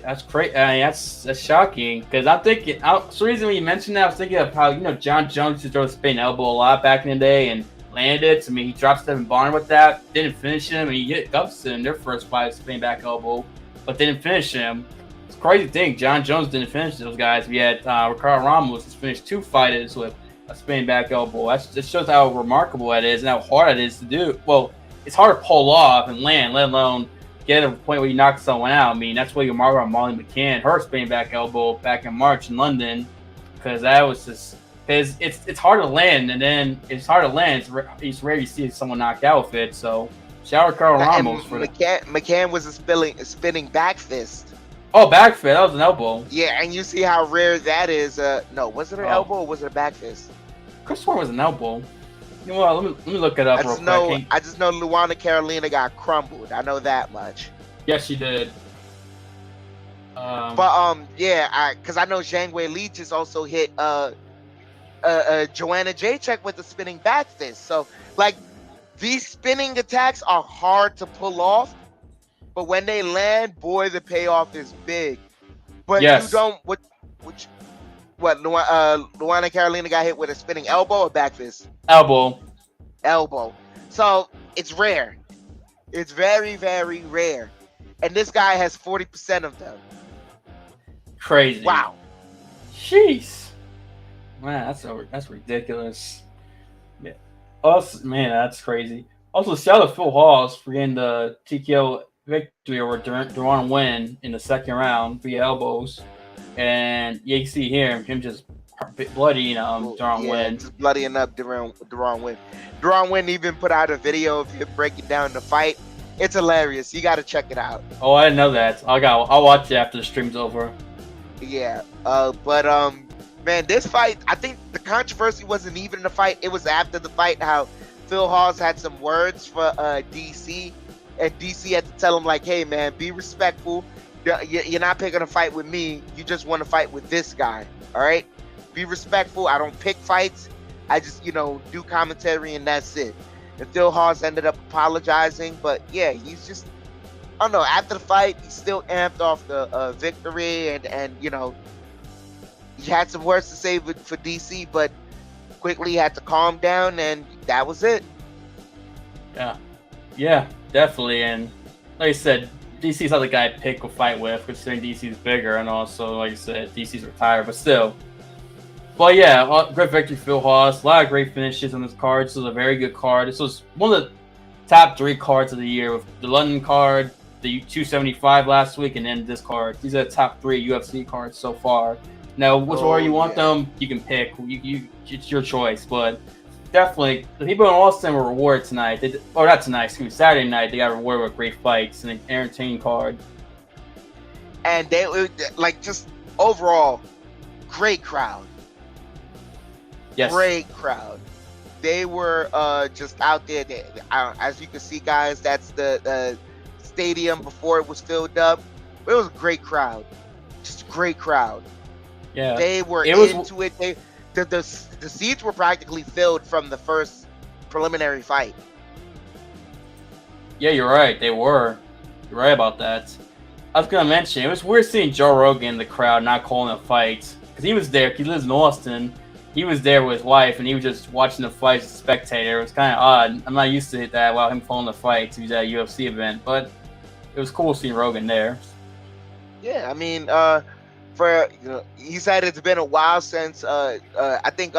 that's crazy. I mean, that's shocking. Because I'm thinking, so the reason when you mentioned that, I was thinking of how John Jones used to throw the Spain elbow a lot back in the day and landed it. I mean, he dropped Stephen Barnes with that, didn't finish him, and he hit Gustafsson in their first fight, Spain back elbow, but didn't finish him. It's a crazy thing. John Jones didn't finish those guys. We had Ricardo Ramos has finished 2 fighters with a Spain back elbow. That shows how remarkable that is and how hard it is to do. Well, it's hard to pull off and land, let alone get to a point where you knock someone out. I mean, that's why you're marking on Molly McCann, her Spain back elbow back in March in London, because that was just because it's hard to land, and then it's hard to land. It's rare you see someone knocked out with it. So shout out Ricardo Ramos for McCann was a spinning back fist. Oh, back fist. That was an elbow. Yeah, and you see how rare that is. No, was it an elbow or was it a back fist? Chris was an elbow. You know what? Let me look it up real quick. I just know Luana Carolina got crumbled. I know that much. Yes, she did. Because I know Zhang Wei Li just also hit Joanna Jacek with the spinning back fist. So, like, these spinning attacks are hard to pull off, but when they land, boy, the payoff is big. But yes. You don't. Luana Carolina got hit with a spinning elbow or back fist? Elbow. So it's rare. It's very, very rare. And this guy has 40% of them. Crazy. Wow. Jeez. Man, that's ridiculous. Yeah. Also, man, that's crazy. Also, shout out to Phil Hawes for getting the TKO victory over Duran Win in the second round via elbows. And yeah, you see here him just bloody, Duran Win. Just bloodying up Duran Win. Duran Win even put out a video of him breaking down the fight. It's hilarious. You got to check it out. Oh, I didn't know that. I'll watch it after the stream's over. Yeah. Man, this fight, I think the controversy wasn't even in the fight. It was after the fight how Phil Hawes had some words for DC, and DC had to tell him, like, hey, man, be respectful. You're not picking a fight with me. You just want to fight with this guy. All right? Be respectful. I don't pick fights. I just, do commentary, and that's it. And Phil Hawes ended up apologizing. But, yeah, he's just, I don't know. After the fight, he's still amped off the victory. And he had some words to say for DC, but quickly had to calm down, and that was it. Yeah, definitely. And like I said, DC's not the guy to pick a fight with, considering DC's bigger, and also, like I said, DC's retired, but still. But yeah, great victory, Phil Hawes. A lot of great finishes on this card. This was a very good card. This was one of the top 3 cards of the year, with the London card, the 275 last week, and then this card. These are the top 3 UFC cards so far. Now, which order you want them, you can pick. It's your choice, but definitely the people in Austin were rewarded tonight. Saturday night they got rewarded with great fights and an entertaining card. And they just overall great crowd. Yes, great crowd. They were just out there. As you can see, guys, that's the stadium before it was filled up. It was a great crowd, just a great crowd. Yeah, they were into it. The seats were practically filled from the first preliminary fight. Yeah, you're right. They were. You're right about that. I was gonna mention it was weird seeing Joe Rogan in the crowd not calling the fights, because he was there. He lives in Austin. He was there with his wife, and he was just watching the fights as a spectator. It was kind of odd. I'm not used to it that while him calling the fights. He was at a UFC event, but it was cool seeing Rogan there. Yeah, I mean, he said it's been a while since I think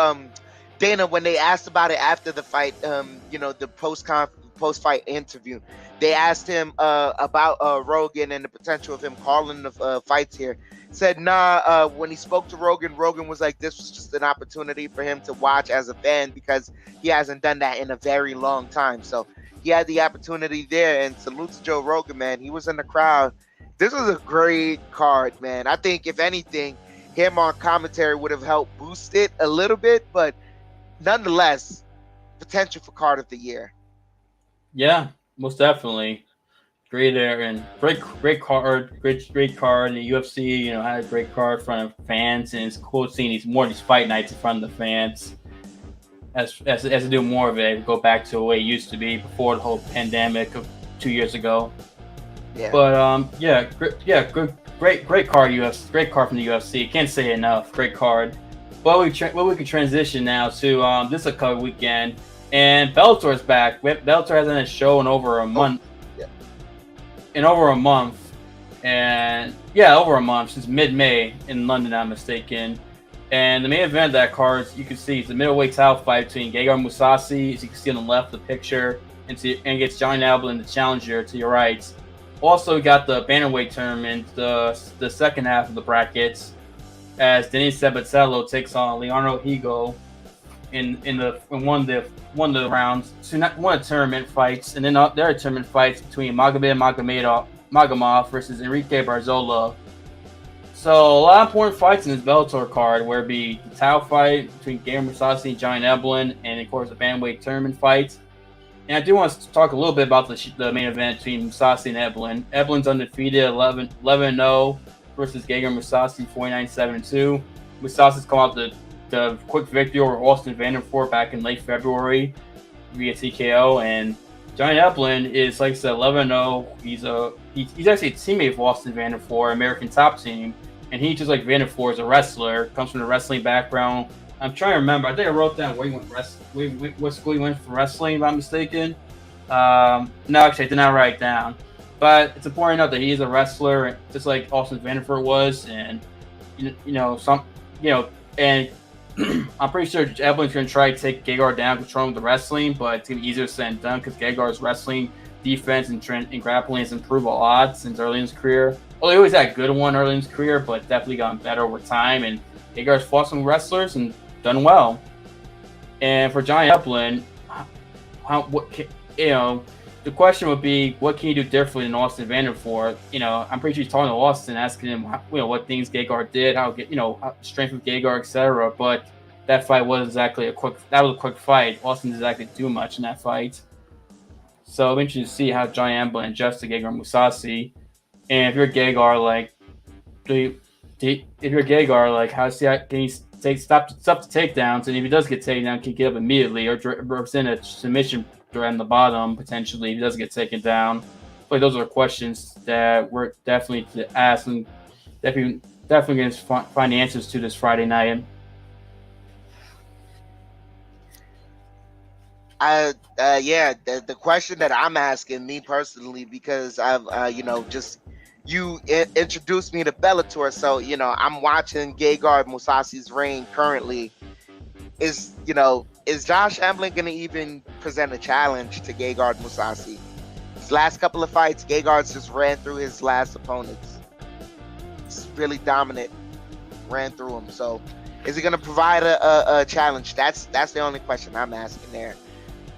Dana, when they asked about it after the fight, the post-fight interview, they asked him about Rogan and the potential of him calling the fights here. Said nah. When he spoke to Rogan, Rogan was like, this was just an opportunity for him to watch as a fan because he hasn't done that in a very long time. So he had the opportunity there, and salute to Joe Rogan, man. He was in the crowd. This was a great card, man. I think if anything, him on commentary would have helped boost it a little bit, but nonetheless, potential for card of the year. Yeah, most definitely. Great there and great card in the UFC. You know, had a great card in front of fans, and it's cool seeing these fight nights in front of the fans. As to do more of it, go back to the way it used to be before the whole pandemic of 2 years ago. Yeah. But great card UFC, great card from the UFC. Can't say enough. Great card. Well, we can transition now to this upcoming weekend, and Bellator is back. Bellator hasn't had a show in over a month. Over a month since mid-May in London, I'm mistaken. And the main event of that card, you can see, is the middleweight title fight between Gegard Mousasi, as you can see on the left of the picture, and against Johnny Alblin, the challenger, to your right. Also, we got the bantamweight tournament, the second half of the brackets, as Denis Sabatello takes on Leonardo Higo in one of the rounds. So one of the tournament fights, and then there are tournament fights between Magomedov versus Enrique Barzola. So a lot of important fights in this Bellator card, where it be the title fight between Gegard Mousasi and Johnny Alblin, and of course the bantamweight tournament fight. And I do want to talk a little bit about the main event between Mousasi and Alblin. Alblin's undefeated, 11-0 versus Gegard Mousasi, 49-7-2. Mousasi's come out the quick victory over Austin Vanderford back in late February via TKO, and Johnny Alblin is, like I said, 11-0. He's actually a teammate of Austin Vanderford, American Top Team, and he, just like Vanderford, is a wrestler, comes from a wrestling background. I'm trying to remember. I think I wrote down where he went what school he went for wrestling, if I'm mistaken. No, actually, I did not write it down. But it's important to note that he is a wrestler, just like Austin Vanderford was, and and I'm pretty sure Alblin's going to try to take Gegard down, control the wrestling, but it's going to be easier said than done because Gegard's wrestling, defense, and grappling has improved a lot since early in his career. Well, he always had a good one early in his career, but definitely gotten better over time. And Gegard's fought some wrestlers and done well. And for Johnny Alblin, the question would be, what can you do differently than Austin Vanderford? I'm pretty sure he's talking to Austin, asking him, what things Gegard did, strength of Gegard, etc. But that fight was exactly a quick fight. Austin didn't exactly do much in that can I'm interested to see how Johnny Alblin adjusts to Gegard Mousasi. And if you're Gegard, how can he stop the takedowns? And if he does get taken down, can he get up immediately or represent a submission on the bottom potentially if he doesn't get taken down? But those are questions that we're definitely to ask, and definitely going to find the answers to this Friday night. The question that I'm asking, me personally, because I've you introduced me to Bellator, so I'm watching Gegard Mousasi's reign currently. Is Josh Emmett going to even present a challenge to Gegard Mousasi? His last couple of fights, Gegard's just ran through his last opponents. It's really dominant, ran through them. So, is he going to provide a challenge? That's the only question I'm asking there.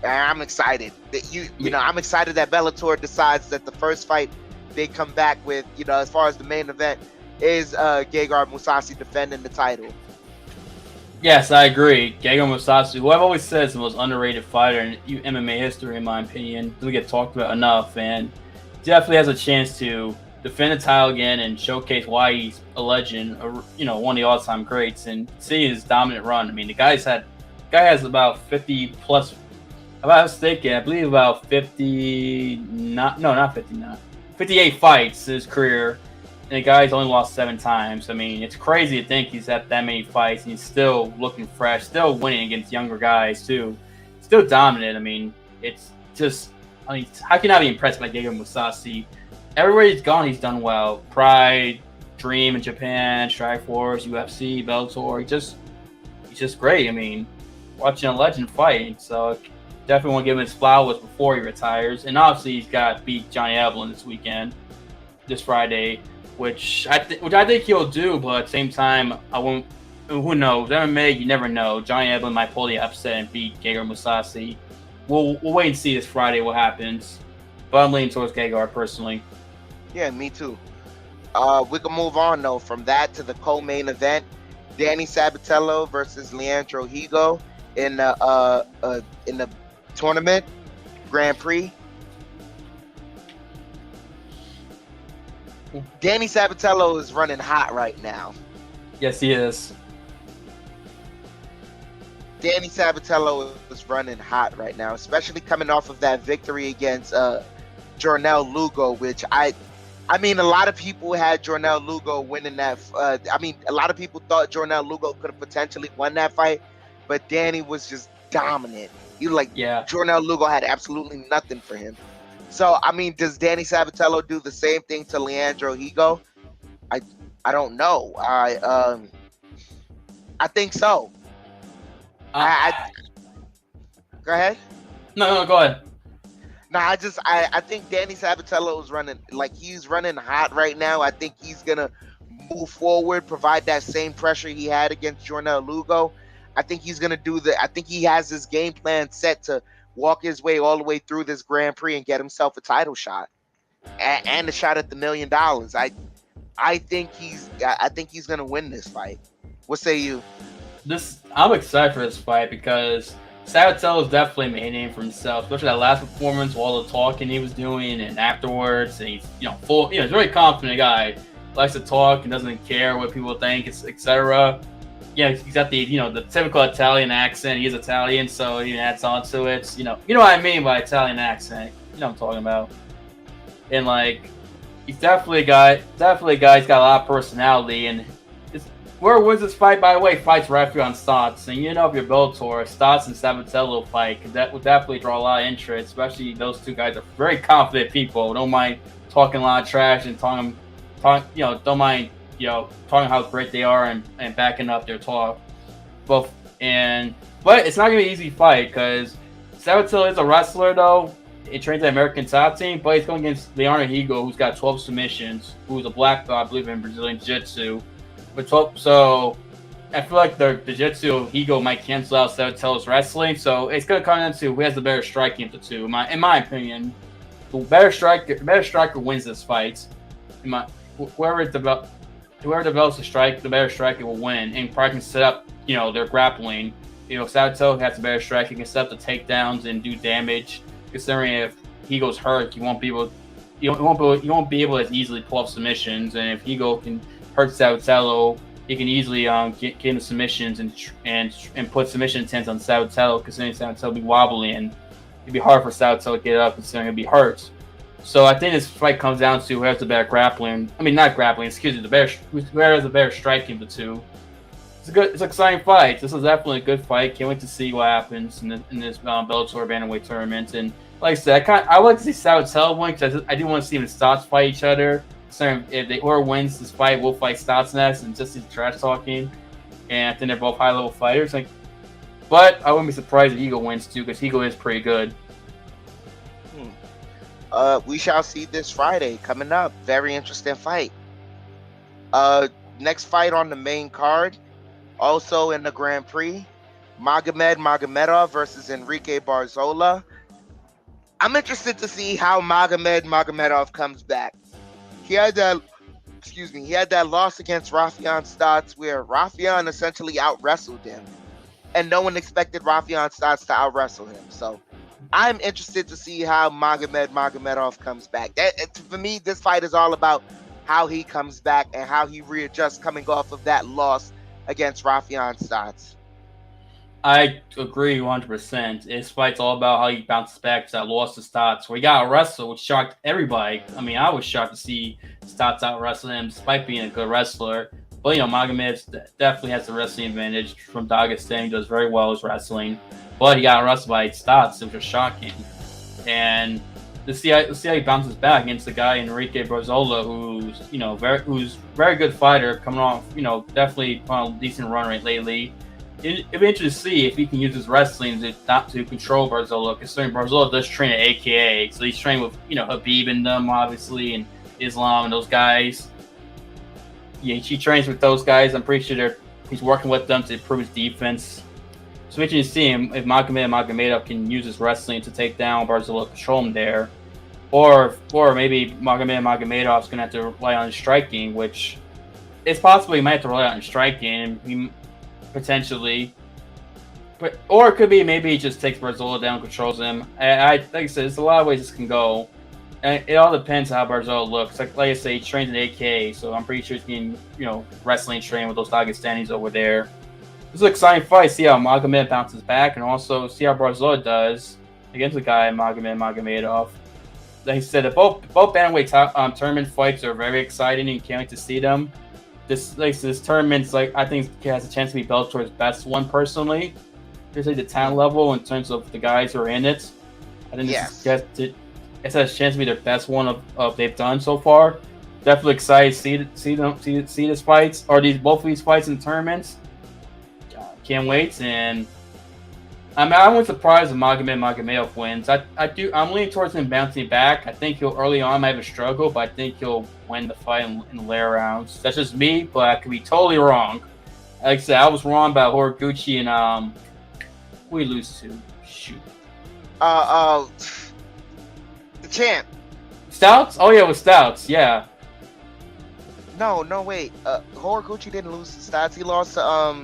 And I'm excited that I'm excited that Bellator decides that the first fight they come back with, as far as the main event, is Gegard Mousasi defending the title. Yes, I agree. Gegard Mousasi, who I've always said is the most underrated fighter in MMA history, in my opinion, doesn't get talked about enough, and definitely has a chance to defend the title again and showcase why he's a legend, one of the all-time greats, and see his dominant run. I mean, the guy has about 50 plus. I believe about 58 fights in his career, and the guy's only lost 7 times. I mean, it's crazy to think he's had that many fights and he's still looking fresh, still winning against younger guys too, still dominant. I mean, it's just, how can you not be impressed by Gegard Mousasi? Everywhere he's gone, he's done well. Pride, Dream in Japan, Strikeforce, UFC, Bellator. He's just great. I mean, watching a legend fight. So definitely want to give him his flowers before he retires. And obviously, he's got to beat Johnny Evelyn this Friday, which I think he'll do. But at the same time, I won't. Who knows? MMA, you never know. Johnny Evelyn might pull the upset and beat Gegard Mousasi. We'll wait and see this Friday what happens. But I'm leaning towards Gegard personally. Yeah, me too. We can move on though from that to the co-main event: Danny Sabatello versus Leandro Higo in the tournament Grand Prix. Danny Sabatello is running hot right now. Yes, he is. Danny Sabatello is running hot right now, especially coming off of that victory against Jornel Lugo, which I mean, a lot of people had Jornel Lugo winning that. A lot of people thought Jornel Lugo could have potentially won that fight, but Danny was just dominant. Jornel Lugo had absolutely nothing for him. So, I mean, does Danny Sabatello do the same thing to Leandro Higo? I don't know. I think so. Go ahead. No, go ahead. No, I think Danny Sabatello is he's running hot right now. I think he's gonna move forward, provide that same pressure he had against Jornel Lugo. I think he's gonna I think he has his game plan set to walk his way all the way through this Grand Prix and get himself a title shot and a shot at the $1 million. I think he's gonna win this fight. What say you? I'm excited for this fight because Sabatello is definitely made a name for himself, especially that last performance, all the talking he was doing, and afterwards, and he's he's a very confident guy, likes to talk and doesn't care what people think, etc. Yeah, he's got the typical Italian accent. He's Italian, so he adds on to it. You know what I mean by Italian accent. You know what I'm talking about. And he's definitely a guy. He's got a lot of personality, and where wins this fight, by the way, fights referee on Stotts. And if you're Bellator, Stotts and Sabatello fight, because that would definitely draw a lot of interest, especially those two guys are very confident people. Don't mind talking a lot of trash and don't mind talking how great they are and backing up their talk. But it's not gonna be an easy fight because Sabatello is a wrestler though. He trains the American top team, but he's going against Leandro Higo, who's got 12 submissions, who's a black belt, I believe, in Brazilian Jiu-Jitsu. So I feel like the Jiu-Jitsu Higo might cancel out Sabatello's wrestling. So it's going to come down to who has the better striking of the two. In my opinion, the better striker wins this fight. Whoever develops the strike, the better striker will win, and probably can set up their grappling. Sabatello has the better strike. He can set up the takedowns and do damage. Considering if Higo's hurt, you won't be able to easily pull off submissions, and if Higo can hurt Sabatello, he can easily get into submissions and put submission intents on Sabatello, considering Sabatello will be wobbly and it'd be hard for Sabatello to get up considering he'll be hurt. So I think this fight comes down to who has the better grappling. I mean, not grappling, excuse me, who has the better striking of the two. It's an exciting fight. This is definitely a good fight. Can't wait to see what happens in this Bellator bantamweight tournament. And like I said, I would like to see Sabatello win because I do want to see them Stotts fight each other. So if whoever wins this fight, we'll fight Stotts next and just see trash talking. And I think they're both high level fighters. But I wouldn't be surprised if Higo wins too because Higo is pretty good. We shall see this Friday coming up. Very interesting fight. Next fight on the main card, also in the Grand Prix, Magomedov versus Enrique Barzola. I'm interested to see how Magomedov comes back. He had that loss against Rafion Stotts where Rafion essentially out-wrestled him. And no one expected Rafion Stotts to out-wrestle him. So I'm interested to see how Magomedov comes back. For me, this fight is all about how he comes back and how he readjusts coming off of that loss against Rafion Stotts. I agree 100%. This fight's all about how he bounces back to that loss to Stotts, where he got a wrestle, which shocked everybody. I mean, I was shocked to see Stotts out wrestle him, despite being a good wrestler. But Magomed definitely has the wrestling advantage from Dagestan. He does very well as wrestling, but he got wrestled by Stotts, which was shocking. And to see how he bounces back against the guy Enrique Barzola, who's very good fighter, coming off definitely on a decent run rate lately. it'd be interesting to see if he can use his wrestling to control Barzola, considering Barzola does train at AKA, so he's trained with Habib and them obviously, and Islam and those guys. Yeah, he trains with those guys. I'm pretty sure he's working with them to improve his defense. So it's interesting to see him if Magomedov can use his wrestling to take down Barzola, control him there, or maybe Magomedov's gonna have to rely on his striking, which it's possible he might have to rely on his striking. He potentially, or it could be maybe he just takes Barzola down, controls him. Like I said, there's a lot of ways this can go. And it all depends how Barzola looks. Like I say, he trains in AK, so I'm pretty sure he's getting, wrestling trained with those Dagestanis over there. This is an exciting fight. See how Magomed bounces back, and also see how Barzola does against the guy Magomedov. Like I said, both bantamweight tournament fights are very exciting, and you can't wait to see them. This tournament's I think it has a chance to be Bellator's best one personally. There's the talent level in terms of the guys who are in it. I think it has a chance to be their best one of they've done so far. Definitely excited to see this fights or both of these fights in tournaments. Can't wait, and I wouldn't surprised if Magomedov wins. I'm leaning towards him bouncing back. I think he'll early on might have a struggle, but I think he'll win the fight in the later rounds. That's just me, but I could be totally wrong. Like I said, I was wrong about Horiguchi and who we lose to? Shoot. The champ. Stouts? Oh yeah, it was Stouts. Yeah. No, wait. Horiguchi didn't lose to Stouts. He lost to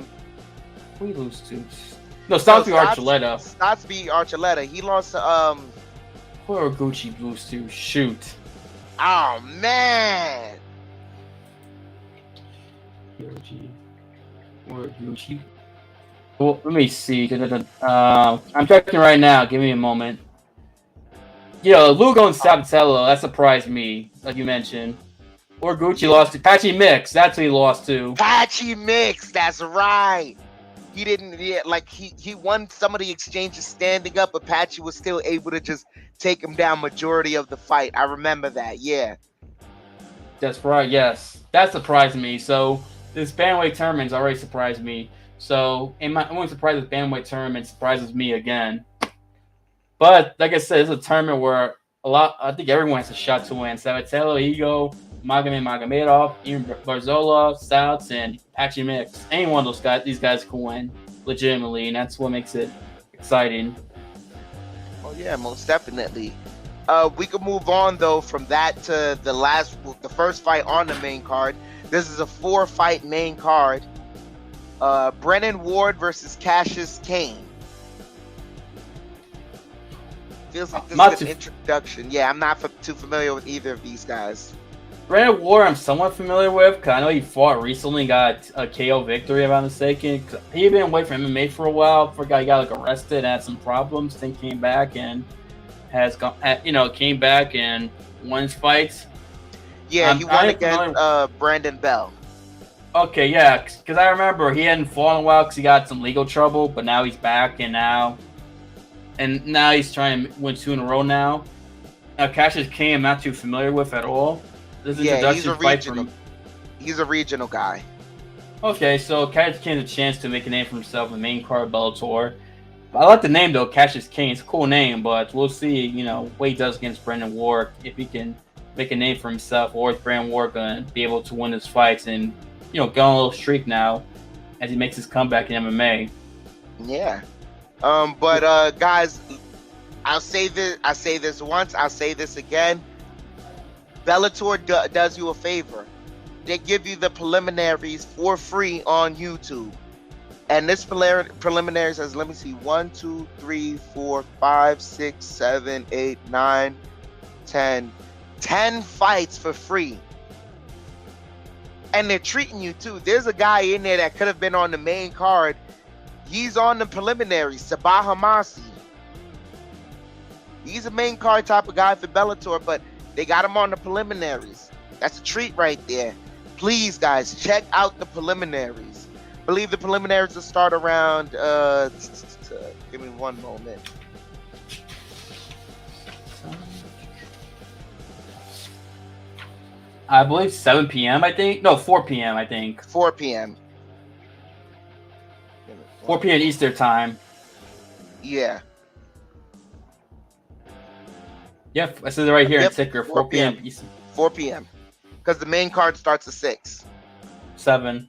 Who we lose to? No, Stouts beat Archuleta. Stouts beat Archuleta. He lost to Horiguchi lose to? Shoot. Oh man. Horiguchi. Well, let me see. I'm checking right now. Give me a moment. Lugo and Sabatello, that surprised me, like you mentioned. Horiguchi lost to Patchy Mix. That's who he lost to. Patchy Mix, that's right. He didn't, he won some of the exchanges standing up, but Patchy was still able to just take him down majority of the fight. I remember that, yeah. That's right, yes. That surprised me. So, this bantamweight tournament's already surprised me. So, I'm only surprised this bantamweight tournament surprises me again. But, like I said, it's a tournament where I think everyone has a shot to win. Sabatello, Ego, Magomedov, even Barzola, Stouts, and Patchy Mix. Any one of these guys can win legitimately, and that's what makes it exciting. Oh yeah, most definitely. We could move on though from that to the first fight on the main card. This is a 4-fight main card. Brennan Ward versus Cassius Cain. Feels like this is an introduction. Yeah, I'm not too familiar with either of these guys. Brennan Ward, I'm somewhat familiar with because I know he fought recently, got a KO victory, if I'm mistaken. He'd been away from MMA for a while. Forgot he got arrested, had some problems, then came back and came back and won his fights. Yeah, he won against Brandon Bell. Okay, yeah, because I remember he hadn't fought in a while because he got some legal trouble, but now he's back and now he's trying to win 2 in a row now. Now, Cassius Cain, I'm not too familiar with at all. This introduction fight from. He's a regional guy. Okay, so Cassius Cain has a chance to make a name for himself in the main card Bellator. I like the name though, Cassius Cain. It's a cool name, but we'll see. What he does against Brendan Ward, if he can make a name for himself, or is Brendan Ward gonna be able to win his fights and go on a little streak now as he makes his comeback in MMA. Yeah. But guys, I'll say this. I say this once. I'll say this again. Bellator does you a favor. They give you the preliminaries for free on YouTube. And this preliminary says, let me see, 1, 2, 3, 4, 5, 6, 7, 8, 9, 10. 10 fights for free. And they're treating you too. There's a guy in there that could have been on the main card. He's on the preliminaries, Sabah Hamasi. He's a main card type of guy for Bellator, but they got him on the preliminaries. That's a treat right there. Please, guys, check out the preliminaries. I believe the preliminaries will start around, give me one moment. I believe 7 p.m., I think. No, 4 p.m., I think. 4 p.m. 4 p.m. Eastern time. Yeah. Yep, I said it right here in ticker. 4 p.m. Eastern. 4 p.m. Because the main card starts at 6. 7.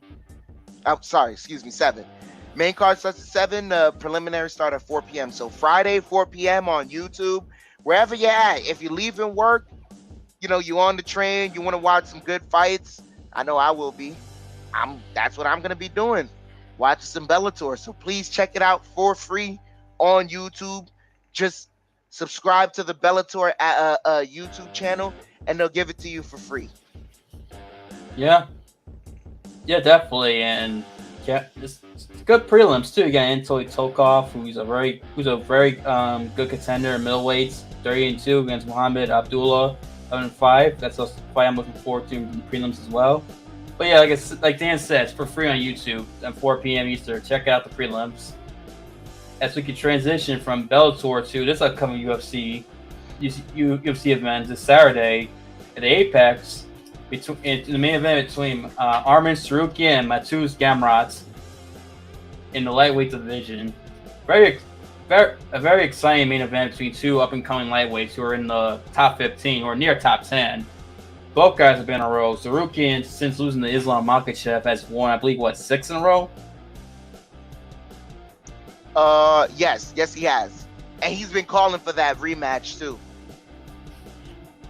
Oh, sorry, excuse me, 7. Main card starts at 7. Preliminary start at 4 p.m. So Friday, 4 p.m. on YouTube, wherever you're at. If you're leaving work, you know, you on the train, you want to watch some good fights. I know I will be. That's what I'm gonna be doing, watching some Bellator. So please check it out for free on YouTube. Just subscribe to the Bellator YouTube channel, and they'll give it to you for free. Yeah, definitely, and yeah, it's good prelims too. You got Anatoly Tokov, who's a very good contender in middleweights, 30-2 against Muhammad Abdullah, 11-5. That's a fight I'm looking forward to in the prelims as well. But yeah, like Dan said, it's for free on YouTube at 4 p.m. Eastern. Check out the prelims. As we can transition from Bellator to this upcoming UFC event this Saturday at the Apex, in the main event between Arman Tsarukyan and Mateusz Gamrot in the lightweight division. A very exciting main event between two up-and-coming lightweights who are in the top 15 or near top 10. Both guys have been in a row. Tsarukyan, since losing to Islam Makhachev, has won, I believe, 6 in a row? Yes, he has. And he's been calling for that rematch, too.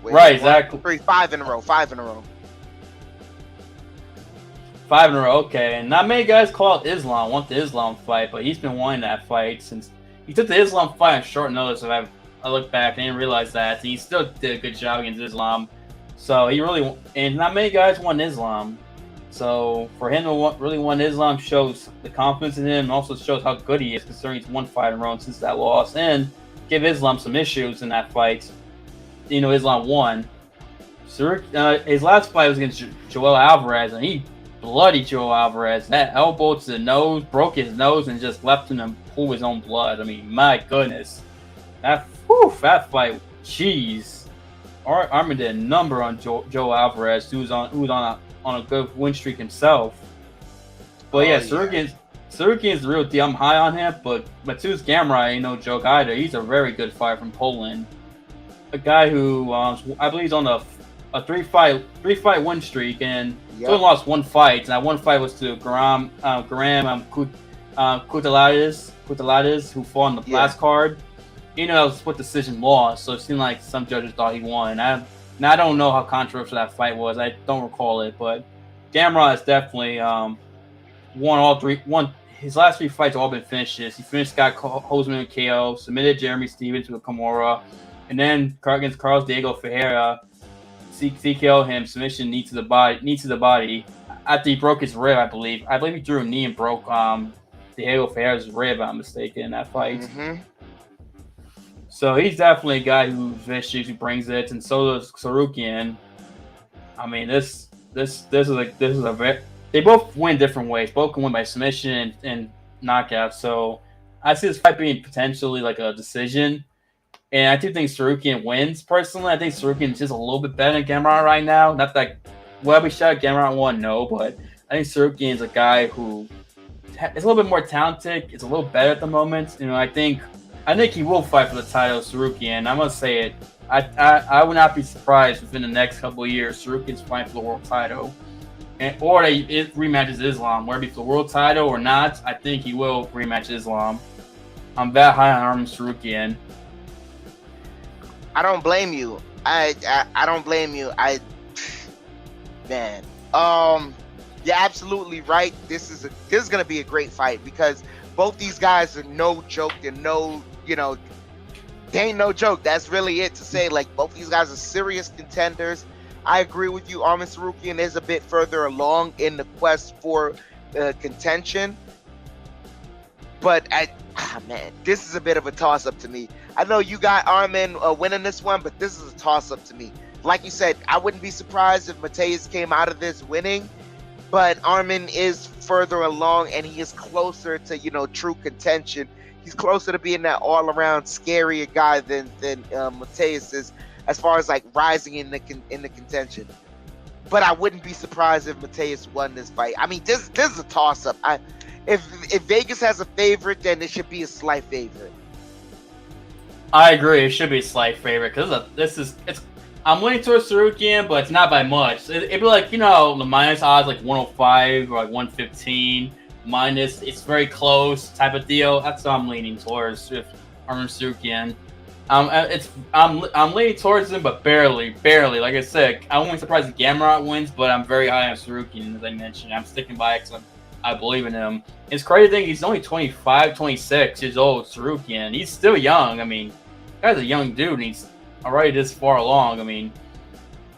Right, exactly. 5 in a row. 5 in a row, okay. And not many guys want the Islam fight, but he's been wanting that fight since he took the Islam fight on short notice. If I look back, I didn't realize that. And he still did a good job against Islam. So and not many guys want Islam. So for him to really want Islam shows the confidence in him and also shows how good he is, considering he's won 5 in a row since that loss, and give Islam some issues in that fight. You know, Islam won. His last fight was against Joel Alvarez, and he bloodied Joel Alvarez. That elbow to the nose, broke his nose, and just left him to pull his own blood. I mean, my goodness. That fight, jeez. Arman did a number on Joe Alvarez, who's on a good win streak himself. But Tsarukyan's the real deal. I'm high on him, but Mateusz Gamrot ain't no joke either. He's a very good fighter from Poland. A guy who I believe he's on a three-fight win streak, and he only lost 1 fight. And that 1 fight was to Guram Kutateladze, who fought on the last card. You know, it was a split decision loss, so it seemed like some judges thought he won. I don't know how controversial that fight was. I don't recall it, but Gamrot has definitely won his last 3 fights have all been finishes. He finished Scott Hosman with KO, submitted Jeremy Stevens with a Kimura, and then against Carlos Diego Ferreira, CKO him, submission knee to the body after he broke his rib, I believe. I believe he threw a knee and broke Diego Ferreira's rib, if I'm mistaken, in that fight. Mm-hmm. So he's definitely a guy who's vicious, who brings it, and so does Tsarukyan. I mean, this is a very. They both win different ways. Both can win by submission and knockout. So I see this fight being potentially like a decision, and I do think Tsarukyan wins. Personally, I think Tsarukyan is just a little bit better than Gamrot right now. Not that we shot Gamrot won, no, but I think Tsarukyan is a guy who is a little bit more talented. It's a little better at the moment. You know, I think he will fight for the title, Tsarukyan. I'm gonna say it. I would not be surprised within the next couple of years Tsarukyan's fighting for the world title, or it rematches Islam. Whether it be for the world title or not, I think he will rematch Islam. I'm that high on Arman Tsarukyan. I don't blame you. I don't blame you. Man, you're absolutely right. This is gonna be a great fight because both these guys are no joke. They're they ain't no joke. That's really it to say. Like, both these guys are serious contenders. I agree with you. Arman Tsarukyan is a bit further along in the quest for contention. But man, this is a bit of a toss-up to me. I know you got Arman winning this one, but this is a toss-up to me. Like you said, I wouldn't be surprised if Mateusz came out of this winning. But Arman is further along, and he is closer to, true contention. He's closer to being that all-around scarier guy than Mateusz is, as far as like rising in the contention. But I wouldn't be surprised if Mateusz won this fight. I mean, this is a toss-up. if Vegas has a favorite, then it should be a slight favorite. I agree. It should be a slight favorite because I'm leaning towards Sarukian, but it's not by much. It'd be like, the minus odds like 105 or like 115 minus. It's very close type of deal. That's what I'm leaning towards if I'm Sarukian. I'm leaning towards him, but barely. Like I said, I won't be surprised if Gamrot wins, but I'm very high on Sarukian, as I mentioned. I'm sticking by it because I believe in him. It's crazy to think he's only 25, 26 years old, Sarukian. He's still young. I mean, guy's a young dude, and he's already this far along. I mean,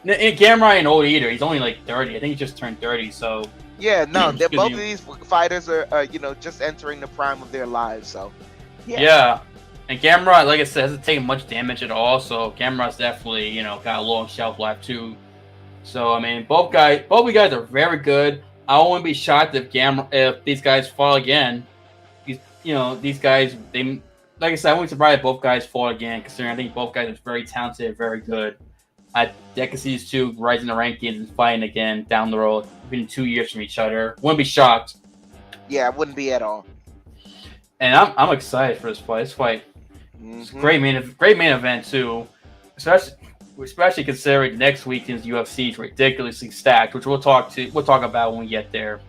Gamrot ain't old either. He's only like 30. I think he just turned 30, so... Yeah, no, both of these fighters are just entering the prime of their lives, so... Yeah. And Gamrot, like I said, hasn't taken much damage at all, so Gamrot's definitely, got a long shelf life too. So I mean, both of you guys are very good. I wouldn't be shocked if these guys fall again. These guys, like I said, I wouldn't be surprised if both guys fall again, considering I think both guys are very talented, very good. I can see these two rising the rankings and fighting again down the road, within 2 years from each other. Wouldn't be shocked. Yeah, I wouldn't be at all. And I'm excited for this fight. It's a great main event too, especially considering next weekend's UFC is ridiculously stacked, which we'll talk about when we get there.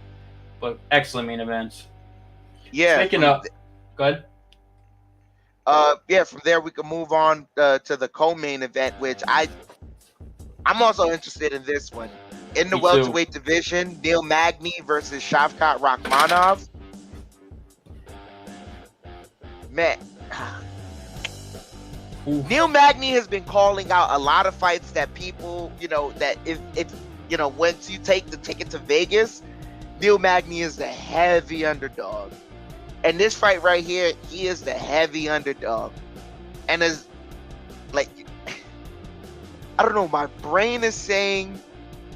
But excellent main events. Yeah. Speaking of, go ahead. From there we can move on to the co-main event, which I'm also interested in this one. In the welterweight division, Neil Magny versus Shavkat Rakhmonov. Man, Neil Magny has been calling out a lot of fights that people, that if once you take the ticket to Vegas, Neil Magny is the heavy underdog. And this fight right here, he is the heavy underdog. And as, like, I don't know, my brain is saying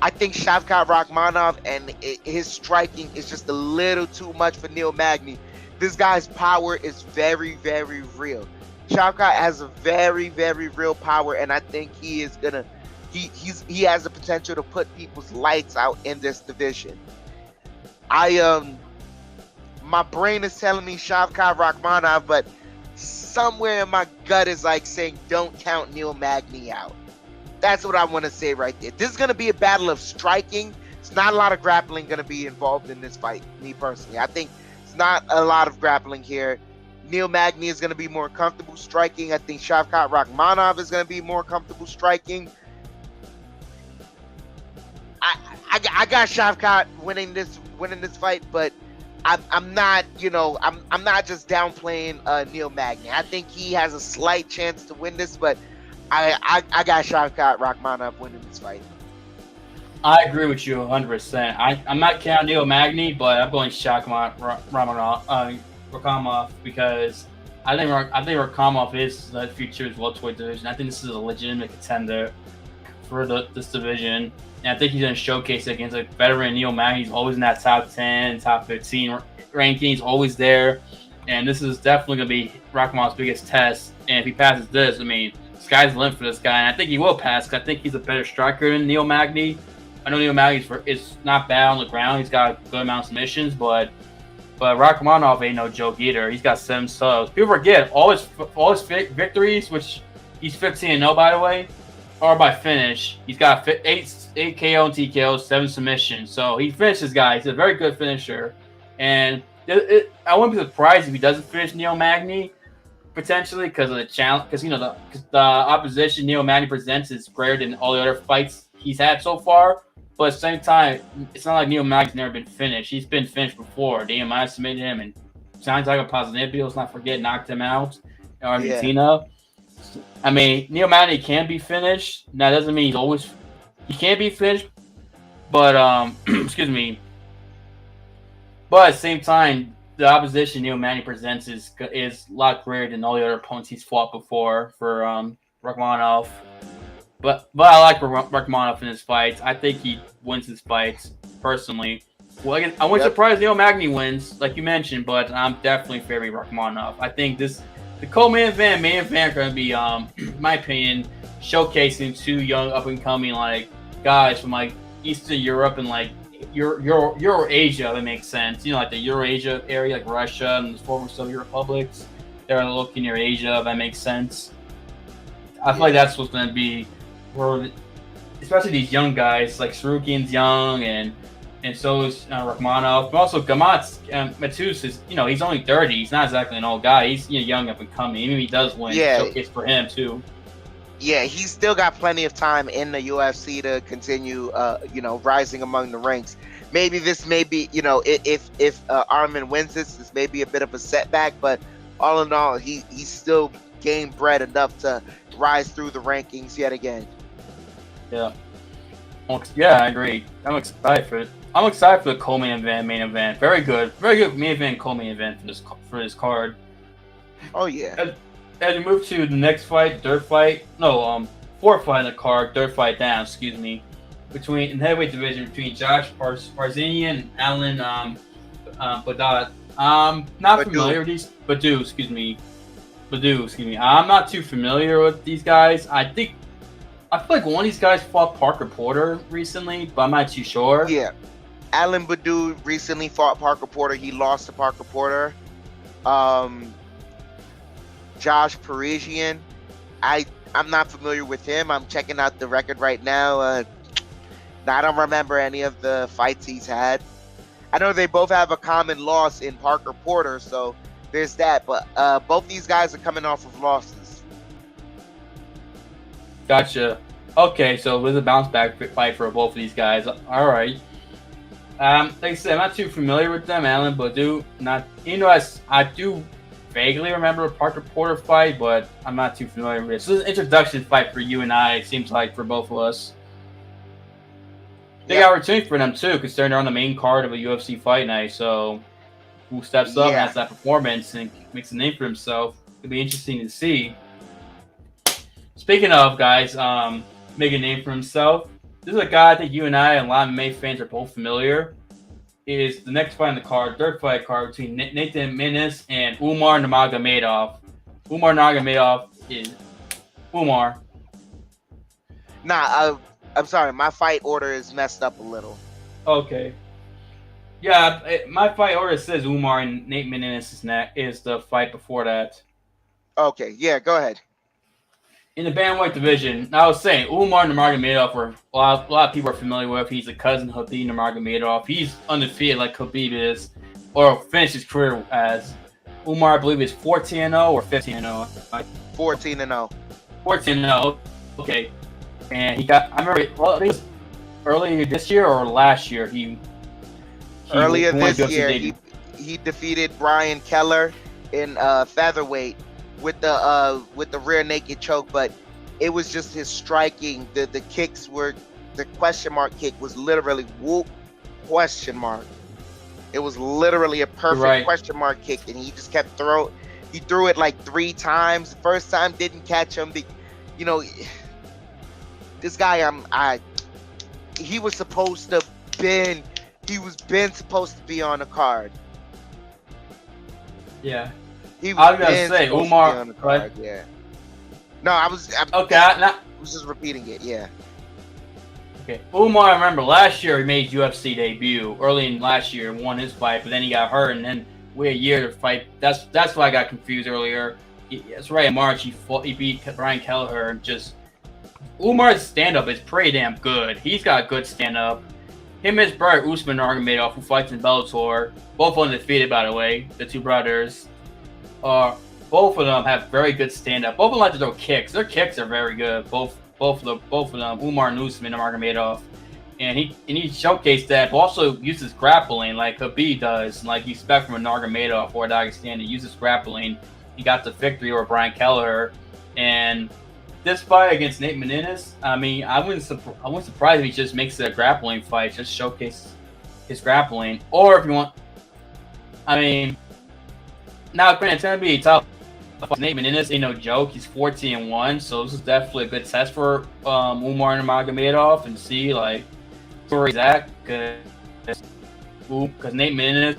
I think Shavkat Rakhmonov and his striking is just a little too much for Neil Magny. This guy's power is very, very real. Shavkat has a very, very real power, and I think he is gonna he has the potential to put people's lights out in this division. My brain is telling me Shavkat Rakhmonov, but somewhere in my gut is like saying don't count Neil Magny out. That's what I want to say right there. This is gonna be a battle of striking. It's not a lot of grappling gonna be involved in this fight, me personally. I think it's not a lot of grappling here. Neil Magny is going to be more comfortable striking. I think Shavkat Rakhmonov is going to be more comfortable striking. I got Shavkat winning this fight, but I'm not I'm not just downplaying Neil Magny. I think he has a slight chance to win this, but I got Shavkat Rakhmonov winning this fight. I agree with you 100%. I'm not counting Neil Magny, but I'm going Shavkat Rakhmonov because I think Rakhmonov is the future's welterweight division. I think this is a legitimate contender for this division, and I think he's going to showcase it against a veteran Neil Magny. He's always in that top 10, top 15 rankings, always there, and this is definitely going to be Rakhmonov's biggest test. And if he passes this, I mean, sky's the limit for this guy, and I think he will pass because I think he's a better striker than Neil Magny. I know Neil Magny is not bad on the ground. He's got a good amount of submissions, but Rakhmonov ain't no joke either. He's got 7 subs. People forget all his victories, which he's 15-0 by the way, are by finish. He's got 8 KO and TKOs, 7 submissions. So he finishes guys. He's a very good finisher, and I wouldn't be surprised if he doesn't finish Neil Magny potentially because of the challenge. Because the opposition Neil Magny presents is greater than all the other fights he's had so far. But at the same time, it's not like Neil Magny's never been finished. He's been finished before. DMI submitted him, and Santiago Ponzinibbio, let's not forget, knocked him out in Argentina. Yeah. I mean, Neil Magny can be finished. That doesn't mean he can't be finished. But excuse me. But at the same time, the opposition Neil Magny presents is a lot greater than all the other opponents he's fought before for Rakhmonov. But I like Rakhmonov in his fights. I think he wins his fights, personally. Well, again, I wouldn't surprise Neil Magny wins, like you mentioned, but I'm definitely favoring Rakhmonov. I think the co-main event, are going to be, in my opinion, showcasing 2 young up-and-coming guys from Eastern Europe and Euro-Asia, that makes sense. You know, like the Euro-Asia area, like Russia and the former Soviet republics. They're looking near Asia, that makes sense. I feel like that's what's going to be, where, especially these young guys, like Sarukin's young, and so is Rakhmonov. But also Gamatz, Matus is, you know, he's only 30. He's not exactly an old guy. He's, you know, young up and coming. Even if he does win, showcase for him too. Yeah, he's still got plenty of time in the UFC to continue, you know, rising among the ranks. Maybe this may be, you know, if Arman wins this may be a bit of a setback, but all in all, he's still game bred enough to rise through the rankings yet again. Yeah. Yeah, I agree. I'm excited for it. I'm excited for the co-main event. Very good main event, co-main event for this card. Oh yeah. As we move to the next fight, fourth fight in the card, third fight down, excuse me, in the heavyweight division between Josh Barzanian and Alan Badat. Not familiar with these. Badu, excuse me. I'm not too familiar with these guys. I feel like one of these guys fought Parker Porter recently, but I'm not too sure. Yeah. Alan Badu recently fought Parker Porter. He lost to Parker Porter. Josh Parisian, I'm not familiar with him. I'm checking out the record right now. I don't remember any of the fights he's had. I know they both have a common loss in Parker Porter, so there's that. But both these guys are coming off of losses. Gotcha. Okay, so it was a bounce back fight for both of these guys. All right. Like I said, I'm not too familiar with them. Alan Badu, I do vaguely remember a Parker Porter fight, but I'm not too familiar with it. So this is an introduction fight for you and I, it seems like, for both of us. Big opportunity for them too, considering they're on the main card of a UFC fight night. So who steps up and has that performance and makes a name for himself? It'll be interesting to see. Speaking of guys, make a name for himself. This is a guy I think you and I and a lot of MMA fans are both familiar. Is the next fight in the card, third fight card between Nathan Menes and Umar Nurmagomedov. Umar Nurmagomedov is Umar. I'm sorry, my fight order is messed up a little. Okay. Yeah, my fight order says Umar and Nate Menes is the fight before that. Okay, yeah, go ahead. In the bantamweight division, I was saying Umar Nurmagomedov, a lot of people are familiar with. He's a cousin of Khabib Nurmagomedov. He's undefeated like Khabib is, or finished his career as. Umar, I believe, is 14-0 or 15-0. 14-0. 14-0. Okay. And I remember, I think it was earlier this year or last year. Earlier this year, he defeated Brian Keller in featherweight with the rear naked choke, but it was just his striking. The kicks were, the question mark kick was literally whoop question mark. It was literally a perfect question mark kick, and he just kept he threw it like 3 times. The first time didn't catch him. You know, this guy, he was supposed to supposed to be on the card. Yeah. I was gonna say Umar. Right? Yeah. No, I was just repeating it. Yeah. Okay. Umar, I remember last year he made his UFC debut early in last year and won his fight, but then he got hurt and then wait a year to fight. That's why I got confused earlier. That's right. In March he beat Brian Kelleher and just Umar's stand up is pretty damn good. He's got good stand up. Him and his brother Usman Nurmagomedov, who fights in Bellator, both undefeated by the way, the two brothers. Both of them have very good stand-up. Both of them like to throw kicks. Their kicks are very good. Both of them, Umar and Usman and Nurmagomedov, and he showcased that, but also uses grappling like Khabib does, like you expect from a Nurmagomedov or a Dagestani. He uses grappling. He got the victory over Brian Kelleher, and this fight against Nate Menes, I mean, I wouldn't surprise if he just makes it a grappling fight, just showcase his grappling, or if you want, I mean. Now, granted, it's going to be a tough Nate Menes ain't no joke. He's 14-1, so this is definitely a good test for Umar Nurmagomedov and see, like, where he's at. Because Nate Menes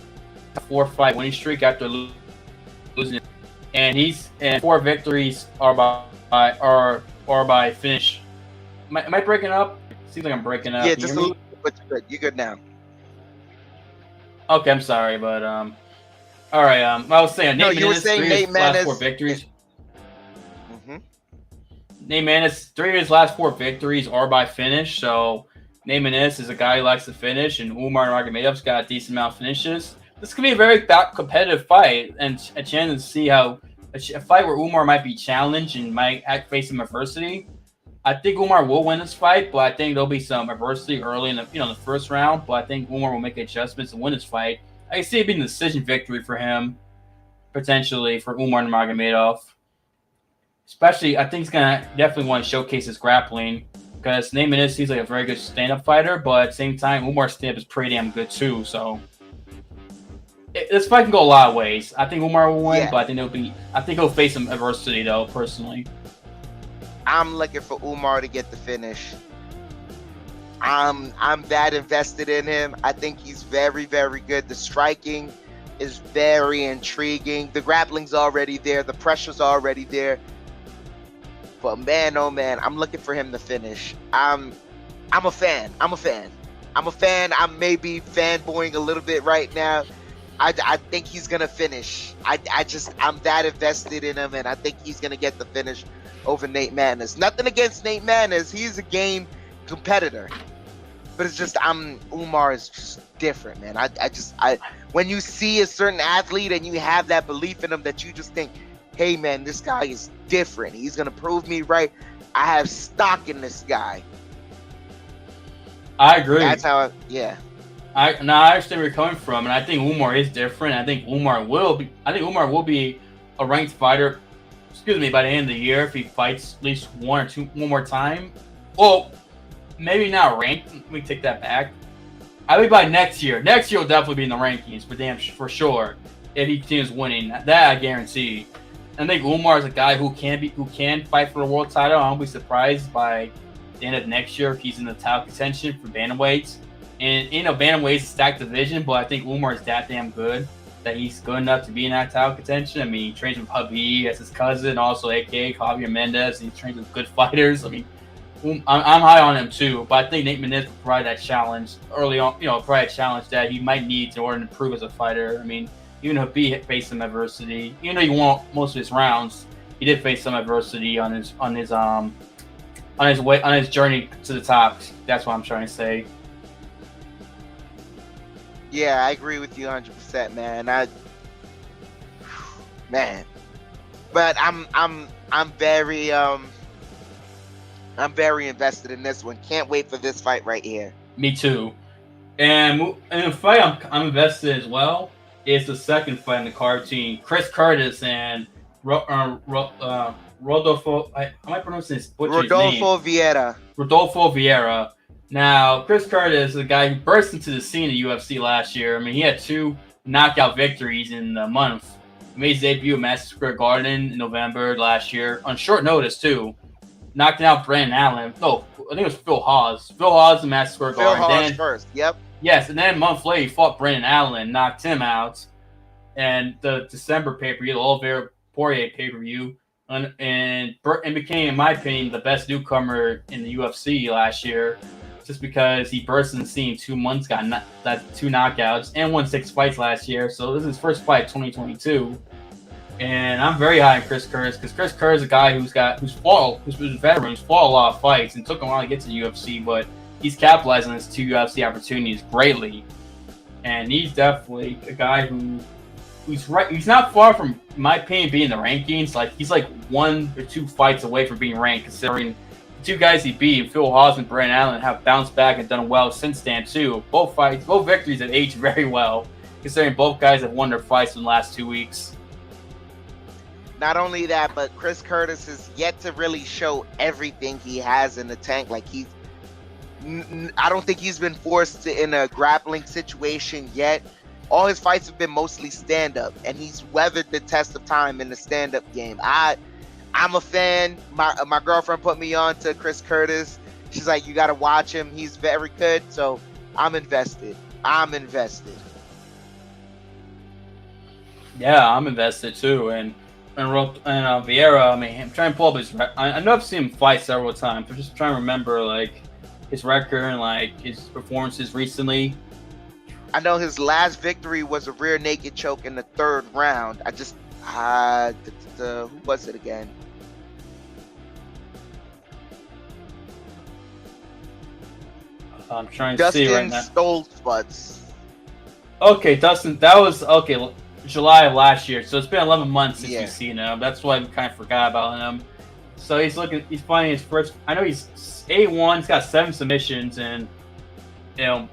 a 4-fight winning streak after losing. And 4 victories are by finish. Am I breaking up? Seems like I'm breaking up. Yeah, just a little bit, but you're good now. Okay, I'm sorry, but all right. I was saying No, Nate you were Maness, saying 3 of Nate his last Maness. 4 victories. hmm Nate Maness, 3 of his last 4 victories are by finish. So Nate Maness is a guy who likes to finish, and Umar Nurmagomedov's got a decent amount of finishes. This could be a very competitive fight, and a chance to see how a fight where Umar might be challenged and might face some adversity. I think Umar will win this fight, but I think there'll be some adversity early in the first round. But I think Umar will make adjustments and win this fight. I can see it being a decision victory for him, potentially for Umar Nurmagomedov. Especially, I think he's gonna definitely want to showcase his grappling because Nate Maness, he's like a very good stand-up fighter, but at the same time, Umar's stand-up is pretty damn good too. So this fight can go a lot of ways. I think Umar will win, Yeah. but I think he'll face some adversity though, personally. I'm looking for Umar to get the finish. I'm that invested in him. I think he's very, very good. The striking is very intriguing. The grappling's already there. The pressure's already there. But man, oh man, I'm looking for him to finish. I'm a fan. I'm I'm maybe fanboying a little bit right now. I think he's gonna finish. I'm that invested in him, and I think he's gonna get the finish over Nate Maness. Nothing against Nate Maness. He's a game competitor. But it's just Umar is just different, man. I when you see a certain athlete and you have that belief in him that you just think, hey man, this guy is different. He's gonna prove me right. I have stock in this guy. I agree. That's how I understand where you're coming from, and I think Umar is different. I think Umar will be a ranked fighter. By the end of the year, if he fights at least one more time. Well, maybe not ranked. Let me take that back. I think by next year he'll definitely be in the rankings for sure. If he continues winning, that I guarantee. I think Umar is a guy who can fight for a world title. I won't be surprised by the end of next year if he's in the title contention for bantamweights. And bantamweight's a stacked division, but I think Umar is that damn good that he's good enough to be in that title contention. I mean, he trains with Habib as his cousin, also aka Javier Mendez. He trains with good fighters. I mean, I'm high on him too, but I think Nate Maness will provide that challenge early on. Provide a challenge that he might need in order to improve as a fighter. I mean, even if he faced some adversity, even though he won most of his rounds, he did face some adversity on his journey to the top. That's what I'm trying to say. Yeah, I agree with you 100%, man. But I'm very invested in this one. Can't wait for this fight right here. Me too. And the fight I'm invested as well is the second fight in the card between Chris Curtis and Rodolfo. Am I pronouncing his name? Rodolfo Vieira. Now, Chris Curtis is a guy who burst into the scene of UFC last year. I mean, he had 2 knockout victories in the month. He made his debut at Madison Square Garden in November last year on short notice too. Knocking out Brandon Allen. No, I think it was Phil Hawes. Phil Hawes in Madison Square Garden. Phil Hawes first. Yep. Yes, and then a month later, he fought Brandon Allen, knocked him out. And the December pay-per-view, the Oliveira Poirier pay-per-view, and became, in my opinion, the best newcomer in the UFC last year. Just because he burst in the scene 2 months, got 2 knockouts, and won 6 fights last year. So this is his first fight, 2022. And I'm very high on Chris Curtis because Chris Curtis is a guy who's a veteran, who's fought a lot of fights and took a while to get to the UFC, but he's capitalized on his 2 UFC opportunities greatly. And he's definitely a guy who's right. He's not far from, in my opinion, being in the rankings. Like he's like 1 or 2 fights away from being ranked, considering the 2 guys he beat, Phil Hawes and Brandon Allen, have bounced back and done well since then too. Both victories have aged very well, considering both guys have won their fights in the last 2 weeks. Not only that, but Chris Curtis has yet to really show everything he has in the tank. Like I don't think he's been forced in a grappling situation yet. All his fights have been mostly stand-up, and he's weathered the test of time in the stand-up game. I'm a fan. My girlfriend put me on to Chris Curtis. She's like, you got to watch him. He's very good. So I'm invested. Yeah, I'm invested too. And Vieira, I mean, I'm trying to pull up his. I know I've seen him fight several times. I'm just trying to remember like his record and like his performances recently. I know his last victory was a rear naked choke in the 3rd round. Who was it again? I'm trying to see right now. Dustin Stoltzfus. Okay, Dustin, that was July of last year. So it's been 11 months since we've seen him. That's why we kind of forgot about him. So he's finding his first. I know he's 8-1. He's got 7 submissions and and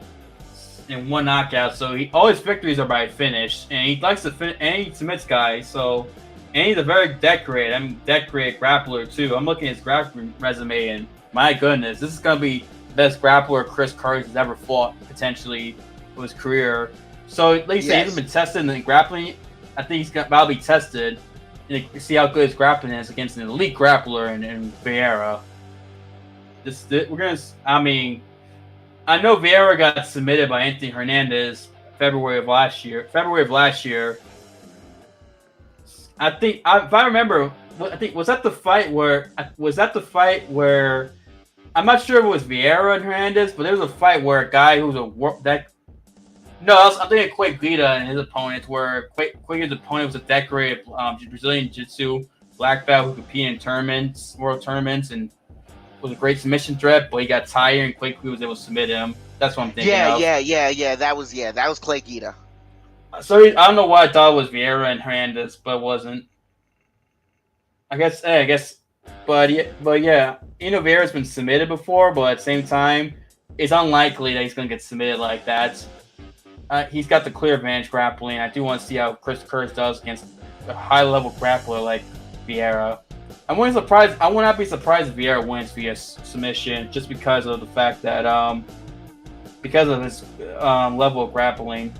1 knockout. So all his victories are by finish, and he likes to and he submits guys. So and he's a very decorated grappler too. I'm looking at his grappling resume, and my goodness, this is gonna be the best grappler Chris Curtis has ever fought potentially for his career. So at least he hasn't been tested in the grappling. I think he's about to be tested and see how good his grappling is against an elite grappler in Vieira. I know Vieira got submitted by Anthony Hernandez February of last year. I think if I remember, was that the fight where I'm not sure if it was Vieira and Hernandez, but there was a fight where a guy who was I'm thinking Quake Guida and his opponents, where Quake's opponent was a decorated Brazilian Jiu-Jitsu black belt who competed in tournaments, world tournaments, and was a great submission threat, but he got tired and Quake Guida was able to submit him. That's what I'm thinking of. Yeah. That was Clay Guida. So I don't know why I thought it was Vieira and Hernandez, but it wasn't. I guess, but yeah, Vieira's been submitted before, but at the same time, it's unlikely that he's going to get submitted like that. He's got the clear advantage grappling. I do want to see how Chris Curtis does against a high-level grappler like Vieira. I would not be surprised if Vieira wins via submission, just because of the fact that because of his level of grappling.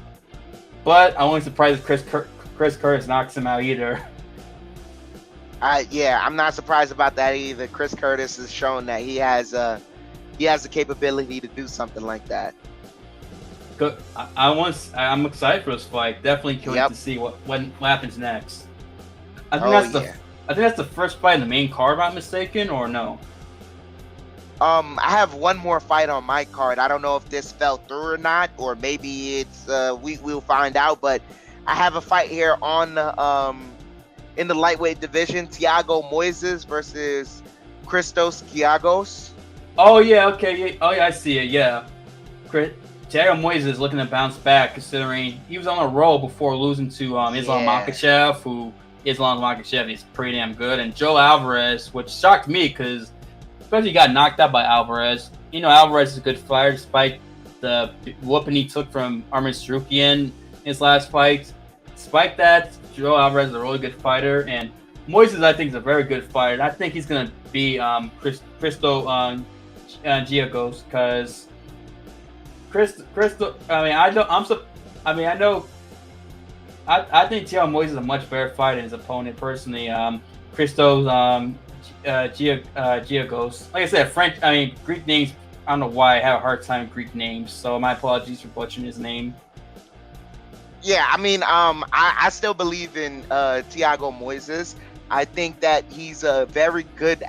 But I wouldn't be surprised if Chris Curtis knocks him out either. I'm not surprised about that either. Chris Curtis has shown that he has the capability to do something like that. Good. I'm excited for this fight. Definitely curious to see what happens next. I think that's the first fight in the main card, if I'm not mistaken, or no? I have one more fight on my card. I don't know if this fell through or not, or maybe it's we'll find out. But I have a fight here on in the lightweight division: Thiago Moises versus Christos Giagos. Oh yeah, okay. Oh yeah, I see it. Yeah, Thiago Moises is looking to bounce back, considering he was on a roll before losing to Islam Makhachev, who Islam Makhachev is pretty damn good, and Joe Alvarez, which shocked me because especially he got knocked out by Alvarez. Alvarez is a good fighter despite the whooping he took from Arman Tsarukyan in his last fight. Despite that, Joe Alvarez is a really good fighter, and Moises I think is a very good fighter. And I think he's gonna be Christo Giagos because Christo. I think Thiago Moises is a much better fighter than his opponent personally. Christos Giagos. Like I said, Greek names. I don't know why I have a hard time with Greek names, so my apologies for butchering his name. Yeah, I still believe in Thiago Moises. I think that he's a very good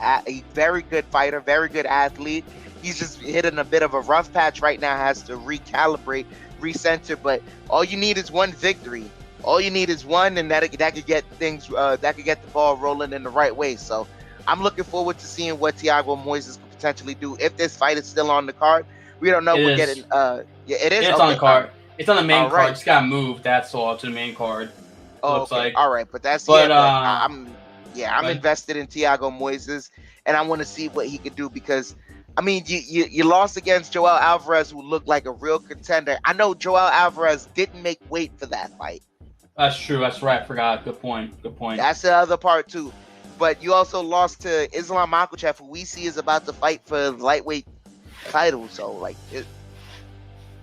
fighter, very good athlete. He's just hitting a bit of a rough patch right now. Has to recalibrate, recenter. But all you need is one victory. All you need is one, and that could get things. That could get the ball rolling in the right way. So I'm looking forward to seeing what Thiago Moises could potentially do if this fight is still on the card. We don't know. We're getting. It is. It's on the card. It's on the main card. It's got moved. That's all to the main card. Looks like. All right, but that's. I'm invested in Thiago Moises, and I want to see what he can do because. You lost against Joel Alvarez, who looked like a real contender. I know Joel Alvarez didn't make weight for that fight. That's true. That's right. I forgot. Good point. That's the other part, too. But you also lost to Islam Makhachev, who we see is about to fight for the lightweight title. So,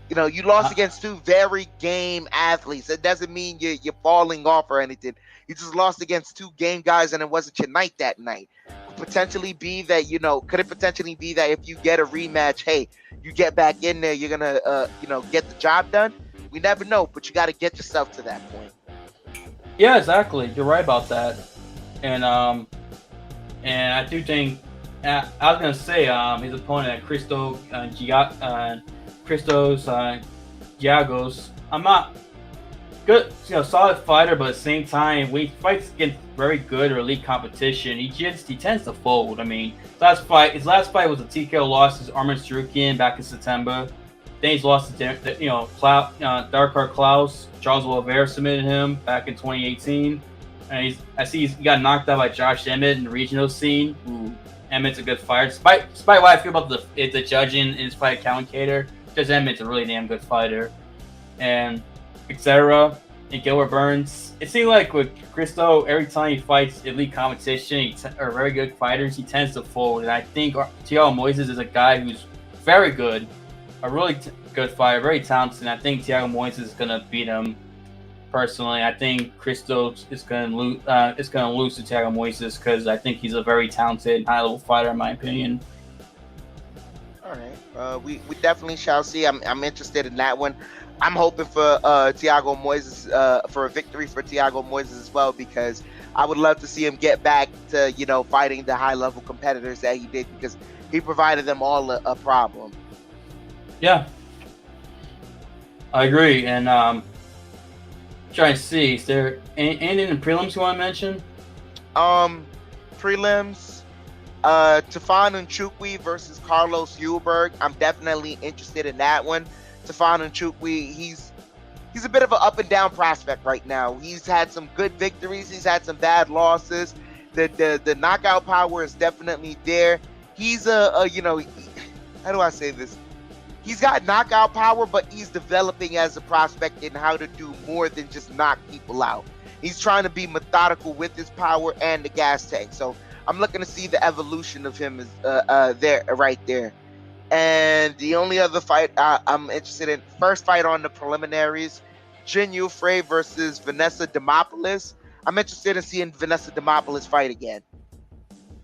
you lost against two very game athletes. It doesn't mean you're falling off or anything. You just lost against two game guys, and it wasn't your night that night. Could it potentially be that if you get a rematch, hey, you get back in there, you're gonna get the job done? We never know, but you got to get yourself to that point. Yeah, exactly. You're right about that. And I do think I was gonna say his opponent Christos Giagos. I'm not good, solid fighter, but at the same time, when he fights against very good or elite competition, he tends to fold. I mean, his last fight was a TKO loss to Arman Tsarukyan back in September. Then he's lost to Dark Klaus. Charles Oliveira submitted him back in 2018. And he got knocked out by Josh Emmett in the regional scene. Ooh, Emmett's a good fighter. Despite what I feel about the judging in his fight, Calvin Kattar, Josh Emmett's a really damn good fighter. And etc. And Gilbert Burns. It seems like with Cristo, every time he fights elite competition or very good fighters, he tends to fold. And I think Thiago Moises is a guy who's very good, a really good fighter, very talented. And I think Thiago Moises is gonna beat him. Personally, I think Cristo is gonna lose. Is gonna lose to Thiago Moises because I think he's a very talented, high-level fighter, in my opinion. All right, we definitely shall see. I'm interested in that one. I'm hoping for Thiago Moises for a victory for Thiago Moises as well, because I would love to see him get back to fighting the high-level competitors that he did, because he provided them all a problem. Yeah, I agree, and trying to see, is there anything in the prelims you want to mention? Prelims, Tafon Nchukwi versus Carlos Ulberg. I'm definitely interested in that one. Tafon Nchukwi, he's a bit of an up and down prospect right now. He's had some good victories, he's had some bad losses. The knockout power is definitely there. He's how do I say this? He's got knockout power, but he's developing as a prospect in how to do more than just knock people out. He's trying to be methodical with his power and the gas tank. So I'm looking to see the evolution of him right there. And the only other fight I'm interested in, first fight on the preliminaries, Jin Yufrey versus Vanessa Demopoulos. I'm interested in seeing Vanessa Demopoulos fight again.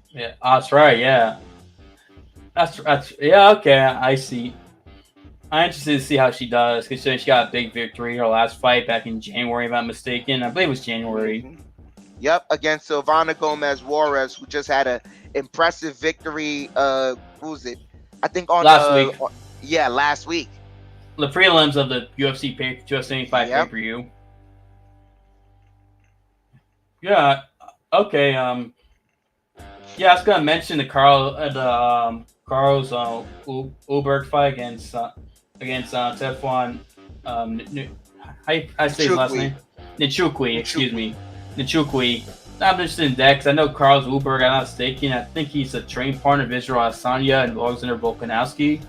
Yeah, that's right. Yeah, that's yeah. Okay, I see. I'm interested to see how she does, considering she got a big victory her last fight back in January, if I'm not mistaken. I believe it was January. Mm-hmm. Yep, against Silvana Gomez Juarez, who just had an impressive victory. Who was it? I think on last week. Yeah, last week. The prelims of the UFC 275 pay-per-view. Yeah. Okay. Yeah, I was gonna mention the Carlos Ulberg fight against Teflon. I say his last name. Nchukwi. Excuse me. Nchukwi. I'm interested in that because I know Carlos Ulberg, I'm not mistaken. I think he's a training partner of Israel Adesanya and Alexander Volkanovski,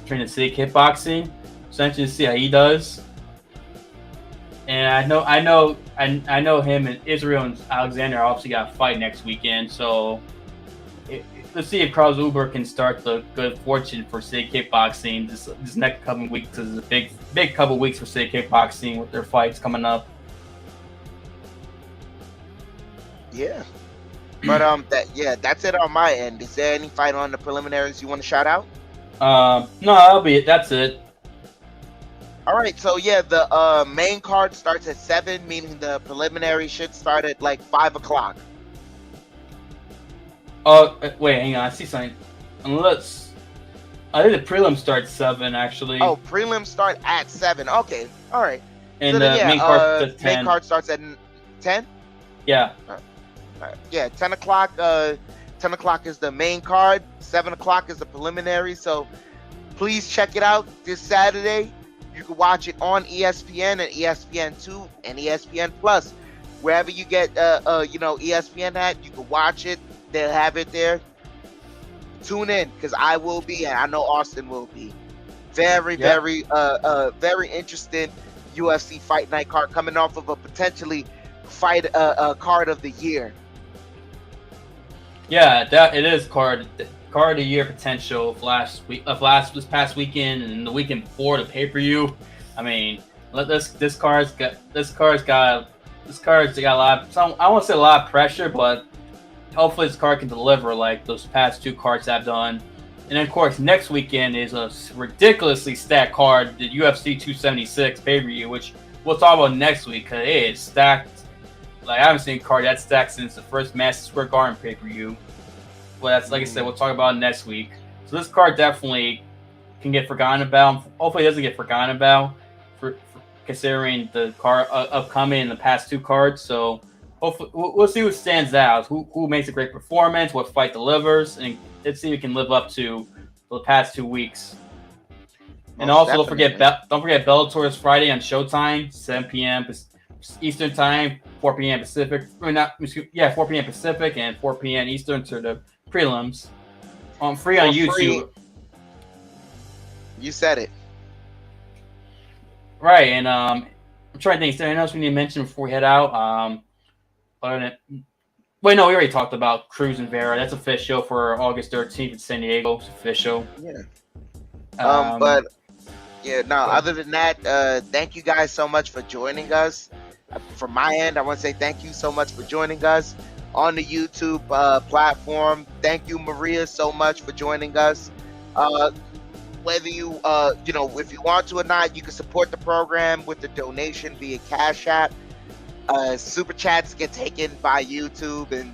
training City Kickboxing. So I'm interested to see how he does. And I know him and Israel and Alexander obviously got a fight next weekend. So let's see if Carlos Ulberg can start the good fortune for City Kickboxing this next couple of weeks. This is a big couple of weeks for City Kickboxing with their fights coming up. Yeah, but that's it on my end. Is there any fight on the preliminaries you want to shout out? No, that'll be it. That's it. All right, so yeah, the main card starts at 7, meaning the preliminary should start at like 5 o'clock. Oh, wait, hang on. I see something. Unless I think the prelims start 7 actually. Oh, prelims start at 7. Okay, all right. And so the main card starts at 10. Yeah. All right. Yeah, 10 o'clock. 10 o'clock is the main card. 7 o'clock is the preliminary. So please check it out this Saturday. You can watch it on ESPN and ESPN2 and ESPN Plus. Wherever you get ESPN at, you can watch it. They'll have it there. Tune in, because I will be, and I know Austin will be. Very interesting UFC Fight Night card coming off of a potentially fight card of the year. Yeah, that it is card of the year potential this past weekend and the weekend before the pay-per-view. I mean, this card's got a lot of, I won't say a lot of pressure, but hopefully this card can deliver like those past 2 cards I've done. And then of course next weekend is a ridiculously stacked card, the UFC 276 pay-per-view, which we'll talk about next week because it is stacked. Like I haven't seen a card that stacked since the first Madison Square Garden pay-per-view. But that's, like I said, we'll talk about it next week. So this card definitely can get forgotten about. Hopefully it doesn't get forgotten about considering the card upcoming in the past 2 cards. So hopefully we'll see what stands out, who makes a great performance, what fight delivers, and let's see if we can live up to the past 2 weeks. And Most also definitely. don't forget Bellator is Friday on Showtime, 7 p.m. Eastern Time, 4 p.m. Pacific. 4 p.m. Pacific and 4 p.m. Eastern to the prelims. Free on YouTube. Free. You said it. Right, and I'm trying to think. Is there anything else we need to mention before we head out? Wait, no, we already talked about Cruz and Vera. That's official for August 13th in San Diego. It's official. Yeah. But yeah, no. Other than that, thank you guys so much for joining us. From my end, I want to say thank you so much for joining us on the YouTube platform. Thank you, Maria, so much for joining us. Whether you, if you want to or not, you can support the program with the donation via Cash App. Super chats get taken by YouTube, and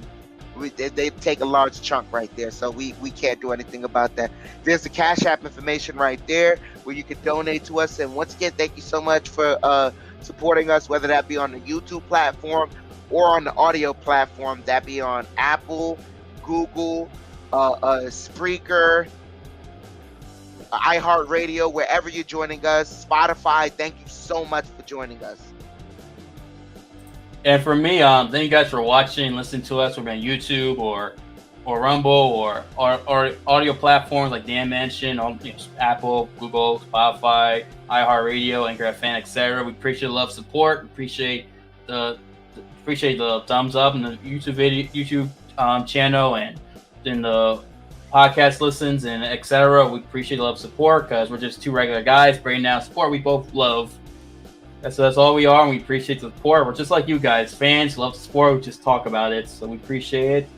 they take a large chunk right there, so we can't do anything about that. There's the Cash App information right there where you can donate to us. And once again, thank you so much for supporting us, whether that be on the YouTube platform or on the audio platform, that be on Apple, Google, Spreaker, iHeartRadio, wherever you're joining us, Spotify. Thank you so much for joining us. And for me, thank you guys for watching, listening to us, whether on YouTube or Rumble or audio platforms like Dan mentioned, on Apple, Google, Spotify, iHeartRadio, Anchor FM, etc. We appreciate the love, support. We appreciate the thumbs up in the YouTube channel, and in the podcast listens and etc. We appreciate the love, support, because we're just 2 regular guys breaking down sport we both love. That's all we are, and we appreciate the support. We're just like you guys, fans, love the sport. We just talk about it, so we appreciate it.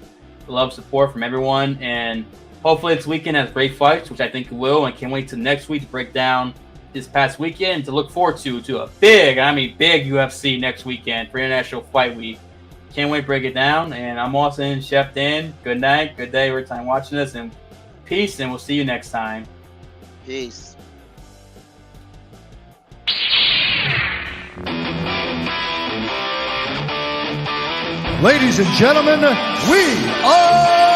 The love, support from everyone, and hopefully this weekend has great fights, which I think it will, and can't wait to next week to break down this past weekend, to look forward to a big UFC next weekend for International Fight Week. Can't wait to break it down, and I'm Austin, Chef Dan. Good night, good day every time watching this, and peace, and we'll see you next time. Peace. Ladies and gentlemen, we are